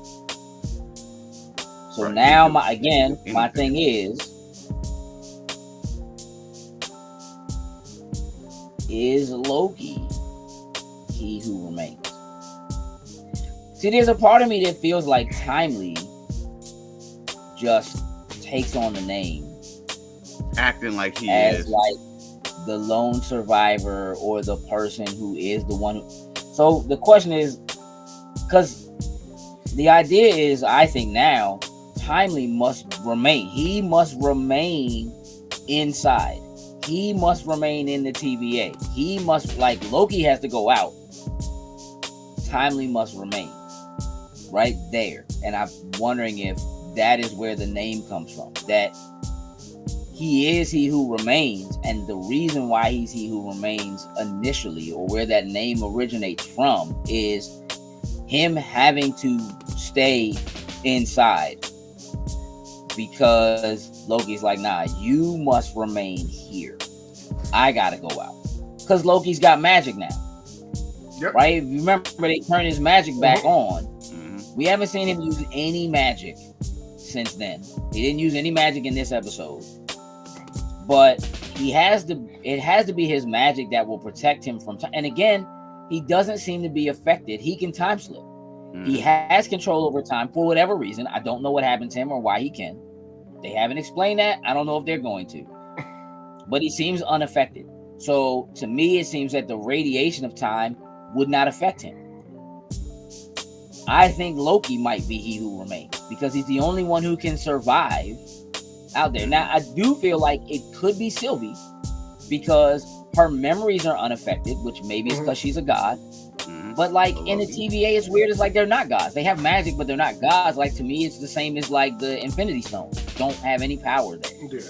Speaker 4: So right. Now my thing is Loki he who remains? See, there's a part of me that feels like Timely just takes on the name,
Speaker 3: acting like he
Speaker 4: as
Speaker 3: is
Speaker 4: like the lone survivor or the person who is the one. So the question is, because the idea is, I think now Timely must remain. He must remain inside. He must remain in the TVA. He must, like, Loki has to go out. Timely must remain right there. and I'm wondering if that is where the name comes from. That he is he who remains, and the reason why he's he who remains initially, or where that name originates from, is him having to stay inside because Loki's like, nah, you must remain here. I gotta go out because Loki's got magic now.
Speaker 2: Yep.
Speaker 4: Right? If you remember, they turned his magic back on. We haven't seen him use any magic since then. He didn't use any magic in this episode. But it has to be his magic that will protect him from time. And again, he doesn't seem to be affected. He can time slip. He has control over time for whatever reason. I don't know what happened to him or why he can. They haven't explained that. I don't know if they're going to. But he seems unaffected. So to me, it seems that the radiation of time would not affect him. I think Loki might be he who remains because he's the only one who can survive out there. Now, I do feel like it could be Sylvie because her memories are unaffected, which maybe is because she's a god. But like in the TVA, it's weird. It's like they're not gods. They have magic, but they're not gods. Like to me, it's the same as like the Infinity Stones. Don't have any power there.
Speaker 2: Yeah.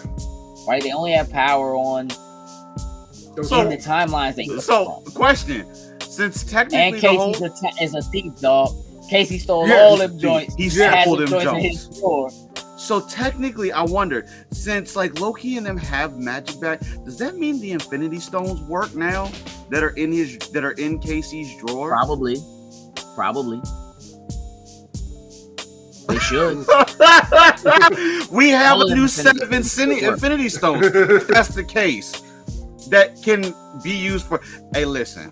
Speaker 4: Right? They only have power on in the timelines they get from.
Speaker 3: Question: since technically
Speaker 4: and Casey is a thief, dog. Casey stole all them joints.
Speaker 3: He
Speaker 4: had
Speaker 3: sampled
Speaker 4: the
Speaker 3: them
Speaker 4: joints in his store.
Speaker 3: So technically, I wonder, since like Loki and them have magic back, does that mean the Infinity Stones work now that are in Casey's drawer?
Speaker 4: Probably. They should.
Speaker 3: We have a new set of Infinity Stones. If that's the case, that can be used for. Hey, listen,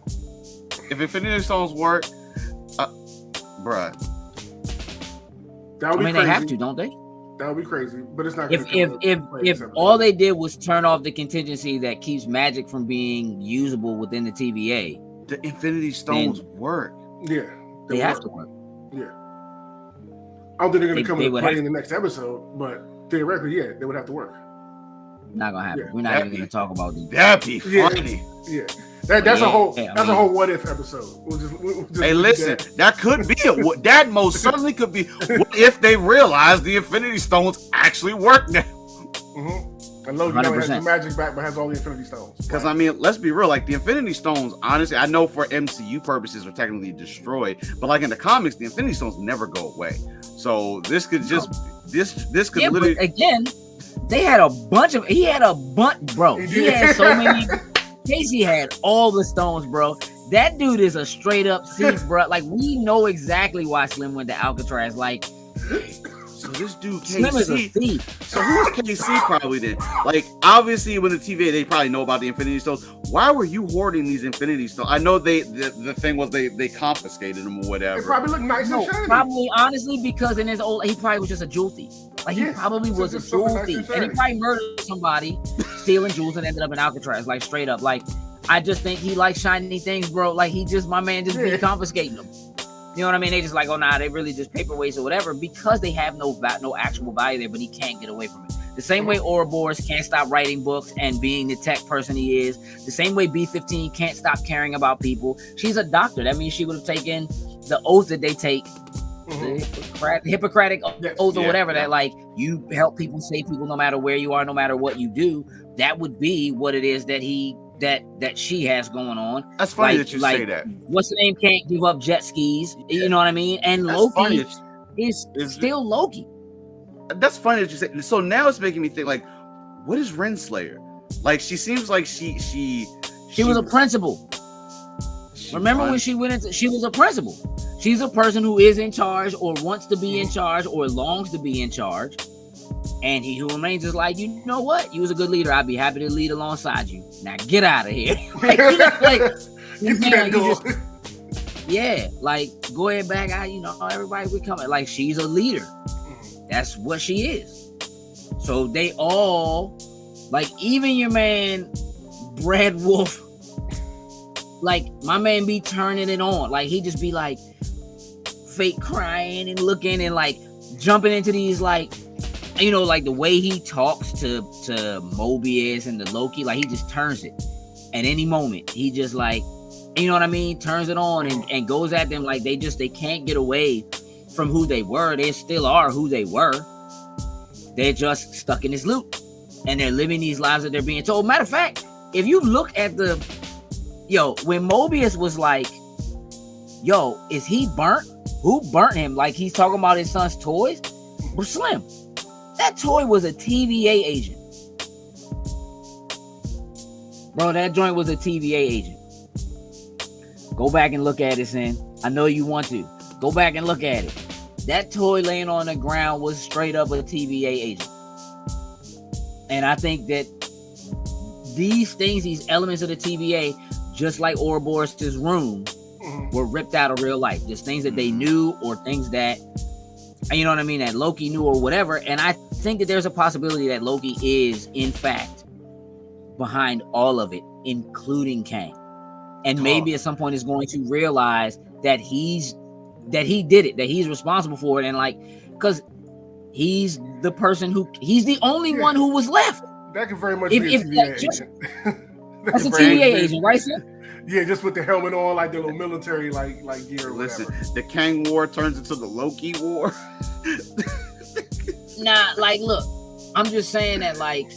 Speaker 3: if Infinity Stones work, bruh.
Speaker 2: That would be crazy.
Speaker 4: They have to, don't they?
Speaker 2: That would be crazy, but it's not.
Speaker 4: If all they did was turn off the contingency that keeps magic from being usable within the TVA,
Speaker 3: the Infinity Stones work.
Speaker 2: Yeah,
Speaker 4: they have to work.
Speaker 2: Yeah, I don't think they're going to come into play in the next episode, but theoretically, yeah, they would have to work.
Speaker 4: Not gonna happen. Yeah. We're not even going to talk about these.
Speaker 3: That'd be funny.
Speaker 2: Yeah. That's a whole what if episode. We'll just
Speaker 3: hey, listen, that could be it. That most certainly could be. What if they realize the Infinity Stones actually work now?
Speaker 2: And Loki now has the magic back, but has all the Infinity Stones.
Speaker 3: Because I mean, let's be real. Like the Infinity Stones, honestly, I know for MCU purposes are technically destroyed, but like in the comics, the Infinity Stones never go away. So this could just this could literally
Speaker 4: again. They had a bunch of. He had a bunch, bro. He had so many. Casey had all the stones, bro. That dude is a straight up thief, bro. Like we know exactly why Slim went to Alcatraz. Like,
Speaker 3: so this dude
Speaker 4: Slim is a
Speaker 3: KC.
Speaker 4: thief.
Speaker 3: So who is KC probably then? Like, obviously, with the TVA, they probably know about the Infinity Stones. Why were you hoarding these Infinity Stones? I know the thing was they confiscated them or whatever.
Speaker 2: It probably looked nice and shiny.
Speaker 4: Probably, honestly, because in his old, he probably was just a jewel thief. Like he probably was a jewel thief, and he probably murdered somebody, stealing jewels, and ended up in Alcatraz. Like straight up, like I just think he likes shiny things, bro. Like my man just be confiscating them. You know what I mean? They just like, oh nah, they really just paperweights or whatever because they have no actual value there, but he can't get away from it. The same way Ouroboros can't stop writing books and being the tech person he is. The same way B-15 can't stop caring about people. She's a doctor. That means she would have taken the oath that they take. The Hippocratic oath or whatever, that like you help people, save people no matter where you are, no matter what you do. That would be what it is that that she has going on.
Speaker 3: That's funny that you say that.
Speaker 4: What's the name? Can't give up jet skis. You know what I mean? And that's Loki is still Loki.
Speaker 3: That's funny that you say. So now it's making me think like, what is Renslayer? Like she seems like she
Speaker 4: was a principal. Remember when she went into? She was a principal. She's a person who is in charge or wants to be in charge or longs to be in charge. And he who remains is like, you know what? You was a good leader. I'd be happy to lead alongside you. Now get out of here. Like go ahead back out. You know, everybody we coming. Like she's a leader. That's what she is. So they all, like even your man, Brad Wolf, like my man be turning it on. Like he just be like fake crying and looking and like jumping into these like, you know, like the way he talks to Mobius and the Loki, like he just turns it at any moment. He just like, you know what I mean, turns it on and goes at them like they can't get away from who they were. They still are who they were. They're just stuck in this loop. And they're living these lives that they're being told. Matter of fact, if you look at when Mobius was like, yo, is he burnt? Who burnt him? Like he's talking about his son's toys. Bro, Slim, that toy was a TVA agent. Bro, that joint was a TVA agent. Go back and look at it, Sin. I know you want to. Go back and look at it. That toy laying on the ground was straight up a TVA agent. And I think that these things, these elements of the TVA, just like Ouroboros' room, were ripped out of real life. Just things that they knew or things that, you know what I mean, that Loki knew or whatever. And I think that there's a possibility that Loki is, in fact, behind all of it, including Kang. And maybe at some point is going to realize that he did it, that he's responsible for it. And like, because he's the person he's the only one who was left.
Speaker 2: That could very much be a TVA agent.
Speaker 4: That's a TVA agent, right, sir?
Speaker 2: Yeah, just with the helmet on, like the little military like gear or
Speaker 3: Listen,
Speaker 2: whatever.
Speaker 3: the Kang War turns into the Loki War.
Speaker 4: Nah, like, look, I'm just saying that, like,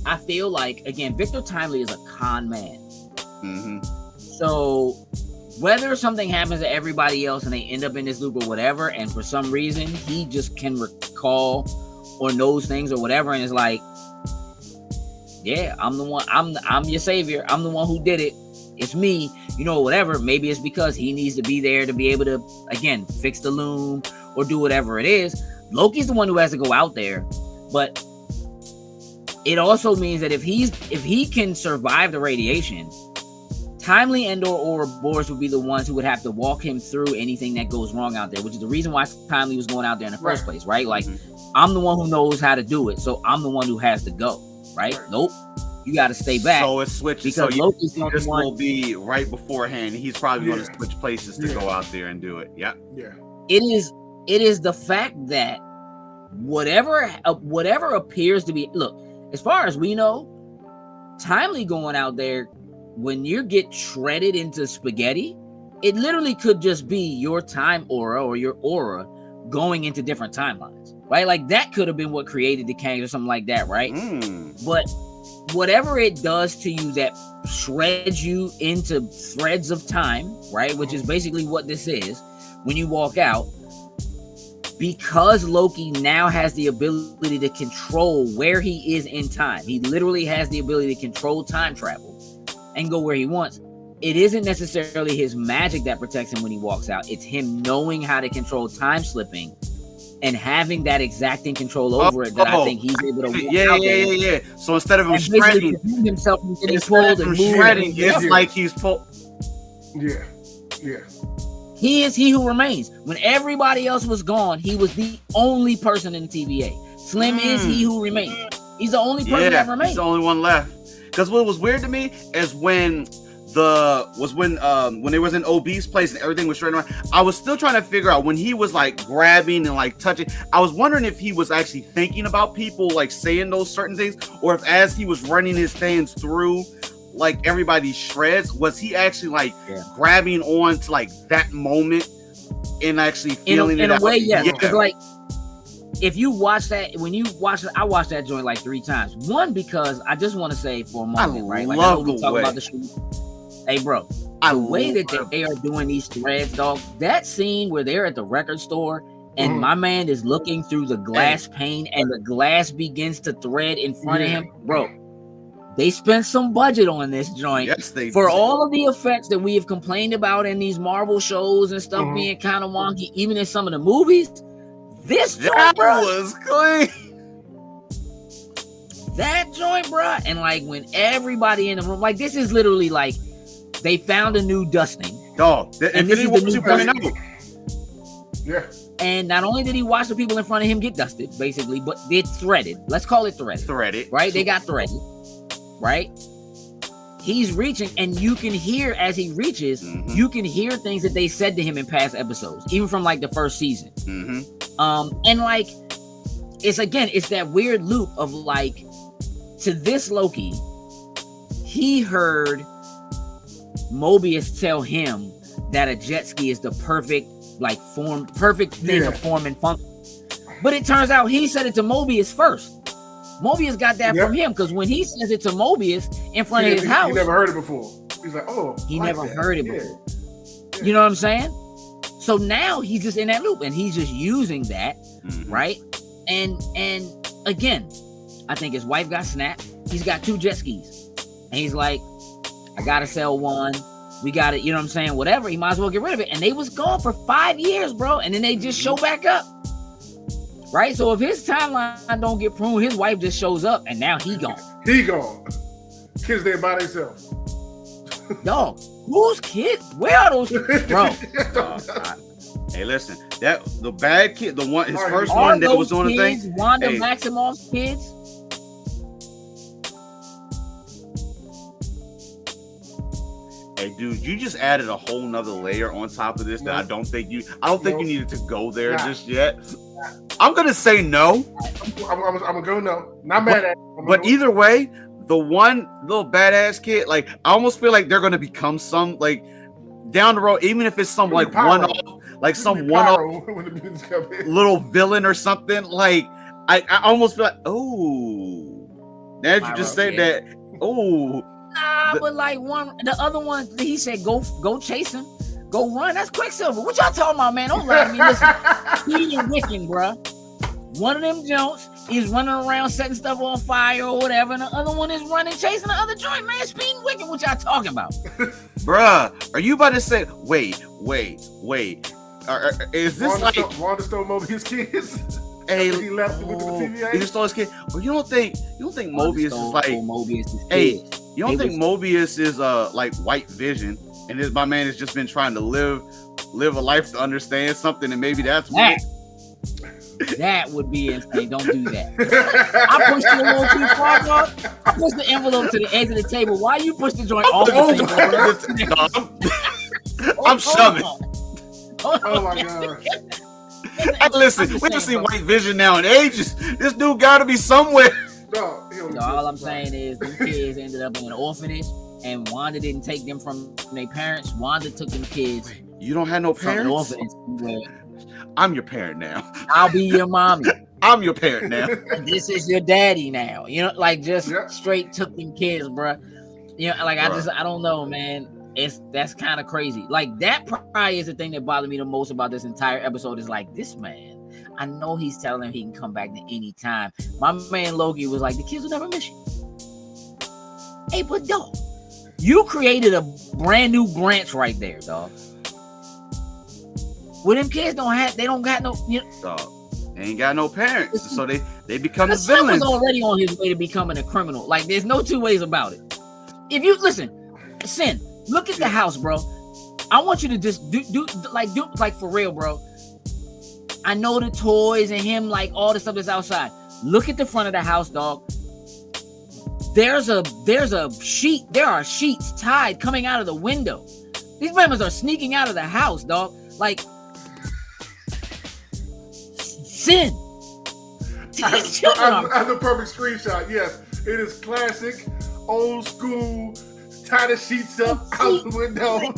Speaker 4: I feel like, again, Victor Timely is a con man.
Speaker 3: Mm-hmm.
Speaker 4: So whether something happens to everybody else and they end up in this loop or whatever, and for some reason he just can recall or knows things or whatever, and it's like, yeah, I'm the one, I'm your savior, I'm the one who did it, it's me, you know, whatever. Maybe it's because he needs to be there to be able to, again, fix the loom or do whatever it is. Loki's the one who has to go out there, but it also means that if he can survive the radiation, Timely and or Boris would be the ones who would have to walk him through anything that goes wrong out there, which is the reason why Timely was going out there in the first place, right? Like, I'm the one who knows how to do it, so I'm the one who has to go, right? Nope, you got to stay back.
Speaker 3: So it switches.
Speaker 4: Because
Speaker 3: so
Speaker 4: Loki's the
Speaker 3: this
Speaker 4: one.
Speaker 3: will be right beforehand. He's probably going to switch places to go out there and do it. Yeah.
Speaker 2: Yeah.
Speaker 4: It is the fact that whatever appears to be, look, as far as we know, Timely going out there, when you get shredded into spaghetti, it literally could just be your time aura or your aura going into different timelines, right? Like that could have been what created the Kang or something like that, right? But whatever it does to you that shreds you into threads of time, right? Which is basically what this is when you walk out, because Loki now has the ability to control where he is in time. He literally has the ability to control time travel and go where he wants. It isn't necessarily his magic that protects him when he walks out. It's him knowing how to control time slipping and having that exacting control over it that I think he's able to walk out there.
Speaker 3: Yeah. So instead of him shredding
Speaker 4: himself from getting pulled and
Speaker 3: shredding, it's like he's pulled.
Speaker 2: Yeah.
Speaker 4: He is he who remains. When everybody else was gone, he was the only person in the TVA. Slim is he who remains. He's the only person that remains.
Speaker 3: He's the only one left. Because what was weird to me is when they was in OB's place and everything was straight around, I was still trying to figure out when he was like grabbing and like touching. I was wondering if he was actually thinking about people like saying those certain things, or if as he was running his hands through like everybody's shreds, was he actually like grabbing on to like that moment and actually feeling
Speaker 4: in
Speaker 3: it
Speaker 4: a way,
Speaker 3: yeah.
Speaker 4: Because like if you watch that, when you watch it, I watched that joint like 3 times. One, because I just want to say for a moment, right? Like I know we talk about the shoot. Hey, bro, the way that they are doing these threads, dog. That scene where they're at the record store and my man is looking through the glass pane and the glass begins to thread in front of him, bro. They spent some budget on this joint for all of the effects that we have complained about in these Marvel shows and stuff being kind of wonky, even in some of the movies. This joint, bro,
Speaker 3: was clean.
Speaker 4: That joint, bro, and like when everybody in the room, like this is literally like they found a new dusting.
Speaker 3: Dog,
Speaker 4: and this is the new dusting.
Speaker 2: Yeah.
Speaker 4: And not only did he watch the people in front of him get dusted, basically, but they threaded. Let's call it threaded.
Speaker 3: Threaded.
Speaker 4: Right? They got threaded. Right? He's reaching, and you can hear as he reaches, you can hear things that they said to him in past episodes, even from like the first season. And like, it's that weird loop of like, to this Loki, he heard Mobius tell him that a jet ski is the perfect like perfect thing of form and function. But it turns out he said it to Mobius first. Mobius got that from him because when he says it to Mobius in front of his house,
Speaker 2: he never heard it before. He's like,
Speaker 4: he never heard it before. Yeah. You know what I'm saying? So now he's just in that loop and he's just using that, right? And again, I think his wife got snapped. He's got 2 jet skis, and he's like, I gotta sell one. We got it. You know what I'm saying? Whatever. He might as well get rid of it. And they was gone for 5 years, bro. And then they just show back up. Right? So if his timeline don't get pruned, his wife just shows up and now he gone.
Speaker 2: He gone. Kids there by themselves.
Speaker 4: Dog, whose kids? Where are those kids? Bro.
Speaker 3: Hey, listen, that the bad kid, the one, his first one that was on the thing.
Speaker 4: Wanda Maximoff's kids.
Speaker 3: Hey, dude, you just added a whole nother layer on top of this that I don't think you needed to go there just yet. I'm gonna say no.
Speaker 2: I'm gonna go no. Not mad at it.
Speaker 3: But either way, the one little badass kid, like I almost feel like they're gonna become some like down the road, even if it's some like one-off, like some one-off little villain or something. Like I almost feel like, oh, now that you just said that, oh.
Speaker 4: Nah, but like the other one, he said go chase him. Go run. That's Quicksilver. What y'all talking about, man? Don't lie to me. Listen, he and Wiccan, bro. One of them Jones is running around setting stuff on fire or whatever, and the other one is running, chasing the other joint, man. Speeding Wiccan. What y'all talking about?
Speaker 3: Bruh, are you about to say, wait. Is this
Speaker 2: Wanda stole Mobius' kids?
Speaker 3: Hey,
Speaker 2: he left with the TVA?
Speaker 3: He just stole his kid. Well, you don't think Mobius is like
Speaker 4: Mobius'
Speaker 3: hey, you don't think Mobius is like White Vision? And my man has just been trying to live a life to understand something, and maybe that's what.
Speaker 4: That would be insane. Don't do that. I pushed it a little too far, bro. I pushed the envelope to the edge of the table. Why you push the joint off the table?
Speaker 3: I'm shoving.
Speaker 2: Oh my god.
Speaker 3: Hey, listen, we haven't seen White Vision now in ages. This dude got to be somewhere.
Speaker 2: No,
Speaker 4: all I'm saying is these kids ended up in an orphanage. And Wanda didn't take them from their parents. Wanda took them kids.
Speaker 3: You don't have no parents? I'm your parent now.
Speaker 4: I'll be your mommy.
Speaker 3: I'm your parent now.
Speaker 4: This is your daddy now. You know, like just straight took them kids, bro. You know, like I don't know, man. That's kind of crazy. Like that probably is the thing that bothered me the most about this entire episode is like this man. I know he's telling him he can come back to any time. My man Loki was like, the kids will never miss you. Hey, but dog. You created a brand new branch right there, dog. Well, them kids they don't got no, you know.
Speaker 3: Dog, they ain't got no parents, so they become the
Speaker 4: son
Speaker 3: villains.
Speaker 4: Was already on his way to becoming a criminal. Like, there's no two ways about it. If you listen, Sin, look at the house, bro. I want you to just do for real, bro. I know the toys and him, like all the stuff that's outside. Look at the front of the house, dog. There's a sheet. There are sheets tied coming out of the window. These members are sneaking out of the house, dog. Like Sin.
Speaker 2: I have the perfect screenshot. Yes, it is classic, old school. Tie the sheets up out the window.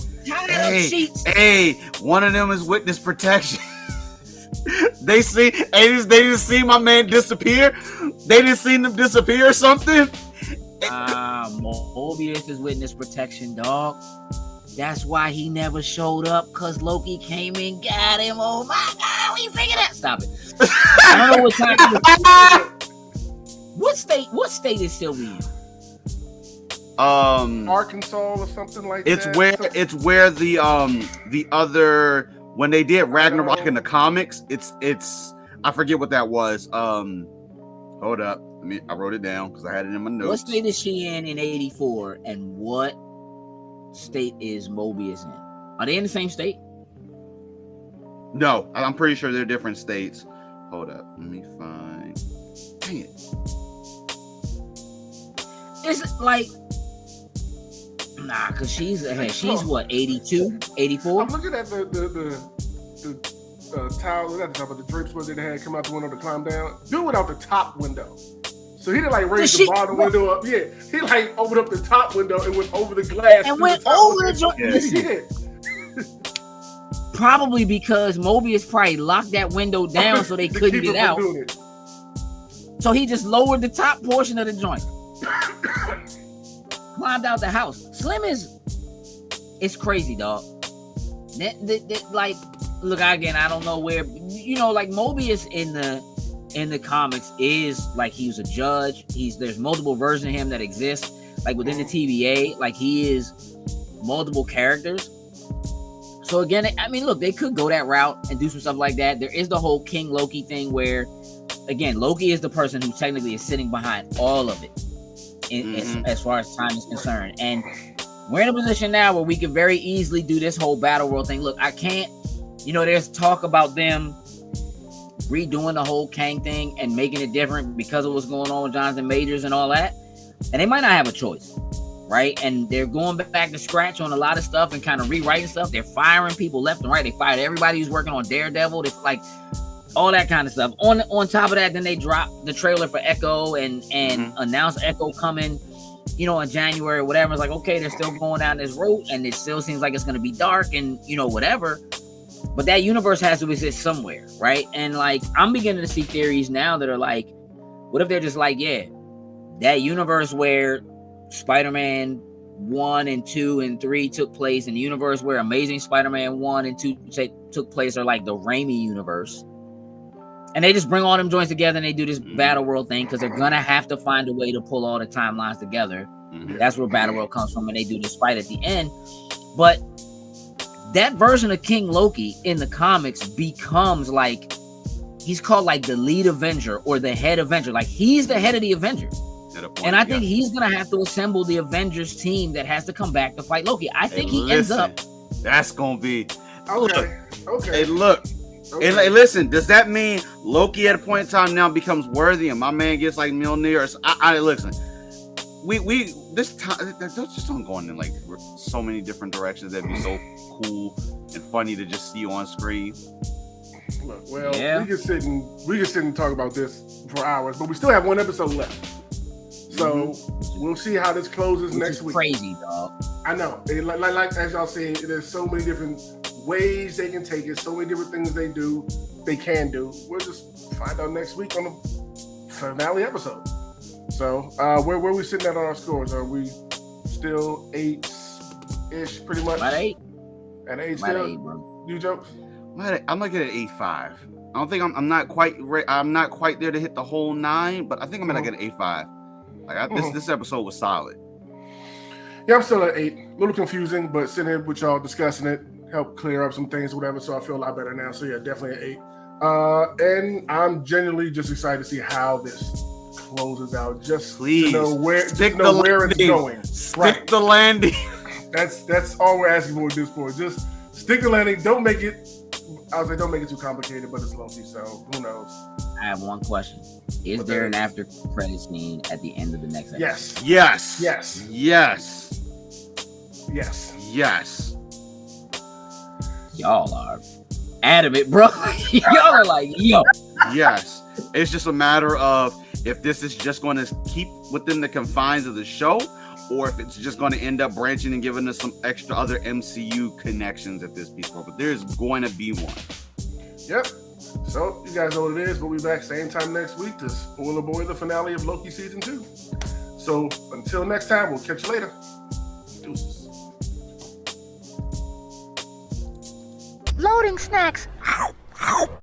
Speaker 3: Hey, one of them is witness protection. They didn't see my man disappear. They didn't see him disappear or something.
Speaker 4: Mobius is witness protection, dog. That's why he never showed up, because Loki came and got him. Oh my god, we figured that. Stop it. I don't know what time it is. What state is Sylvie in?
Speaker 2: Arkansas or something like that.
Speaker 3: It's where the other when they did Ragnarok in the comics, it's I forget what that was. Hold up. I wrote it down because I had it in my notes.
Speaker 4: What state is she in 84, and what state is Mobius in? Are they in the same state?
Speaker 3: No, I'm pretty sure they're different states. Hold up. Let me find. Dang it.
Speaker 4: It's like, nah, because she's what, 82, 84?
Speaker 2: I'm looking at the towel, not the top of the drapes where they had come out the window to climb down. Dude went out the top window. So he didn't like raise the bottom window up. Yeah, he like opened up the top window and went over the glass.
Speaker 4: And went over the joint.
Speaker 2: Yeah.
Speaker 4: Probably because Mobius probably locked that window down so they couldn't get out. So he just lowered the top portion of the joint. Climbed out the house. Slim it's crazy, dog. Like, look, again, I don't know where, like Mobius in the comics is like, he was a judge. There's multiple versions of him that exist. Like within the TVA, like he is multiple characters. So again, I mean, look, they could go that route and do some stuff like that. There is the whole King Loki thing where, again, Loki is the person who technically is sitting behind all of it as far as time is concerned. And we're in a position now where we could very easily do this whole battle world thing. Look, I can't, there's talk about them redoing the whole Kang thing and making it different because of what's going on with Jonathan Majors and all that. And they might not have a choice, right? And they're going back to scratch on a lot of stuff and kind of rewriting stuff. They're firing people left and right. They fired everybody who's working on Daredevil. It's like all that kind of stuff. On top of that, then they dropped the trailer for Echo and announced Echo coming, in January or whatever. It's like, okay, they're still going down this road and it still seems like it's going to be dark and, whatever. But that universe has to exist somewhere, right? And like, I'm beginning to see theories now that are like, what if they're just like, yeah, that universe where Spider-Man 1 and 2 and 3 took place, and the universe where Amazing Spider-Man 1 and 2 took place are like the Raimi universe. And they just bring all them joints together and they do this Battle World thing because they're going to have to find a way to pull all the timelines together. That's where Battle World comes from, and they do this fight at the end. But that version of King Loki in the comics becomes like, he's called like the lead Avenger or the head Avenger. Like, he's the head of the Avengers. And I think he's going to have to assemble the Avengers team that has to come back to fight Loki. I think ends up.
Speaker 3: That's going to be.
Speaker 2: Okay.
Speaker 3: Hey, look. Okay. Hey, listen, does that mean Loki at a point in time now becomes worthy and my man gets like Mjolnir? Listen. This time, that's just on going in like so many different directions. That'd be so cool and funny to just see on screen.
Speaker 2: Look, well, we can sit and talk about this for hours, but we still have one episode left. So we'll see how this closes next week.
Speaker 4: Crazy, dog.
Speaker 2: I know. Like as y'all saying, there's so many different ways they can take it, so many different things they can do. We'll just find out next week on the finale episode. So where are we sitting at on our scores? Are we still 8-ish, pretty much?
Speaker 4: At 8.
Speaker 2: At 8 still?
Speaker 4: 8, bro.
Speaker 2: You jokes?
Speaker 3: I'm looking at 8.5. I don't think I'm not quite there to hit the whole 9, but I think I'm gonna get an 8.5. Like this episode was solid.
Speaker 2: Yeah, I'm still at 8. A little confusing, but sitting here with y'all discussing it helped clear up some things, whatever. So I feel a lot better now. So yeah, definitely an 8. And I'm genuinely just excited to see how this closes out. Just
Speaker 3: please
Speaker 2: to know where it's going.
Speaker 3: Stick the landing.
Speaker 2: That's all we're asking for at this point. Just stick the landing. Don't make it. I was like, don't make it too complicated, but it's Loki, so who knows?
Speaker 4: I have one question. Is there an after credit scene at the end of the next episode?
Speaker 2: Yes.
Speaker 4: Y'all are adamant, bro. Y'all are like, yo.
Speaker 3: Yes. It's just a matter of if this is just going to keep within the confines of the show, or if it's just going to end up branching and giving us some extra other MCU connections at this piece. But there's going to be one.
Speaker 2: Yep. So you guys know what it is. We'll be back same time next week to spoiler boy the finale of Loki season 2. So until next time, we'll catch you later. Deuces.
Speaker 1: Loading snacks.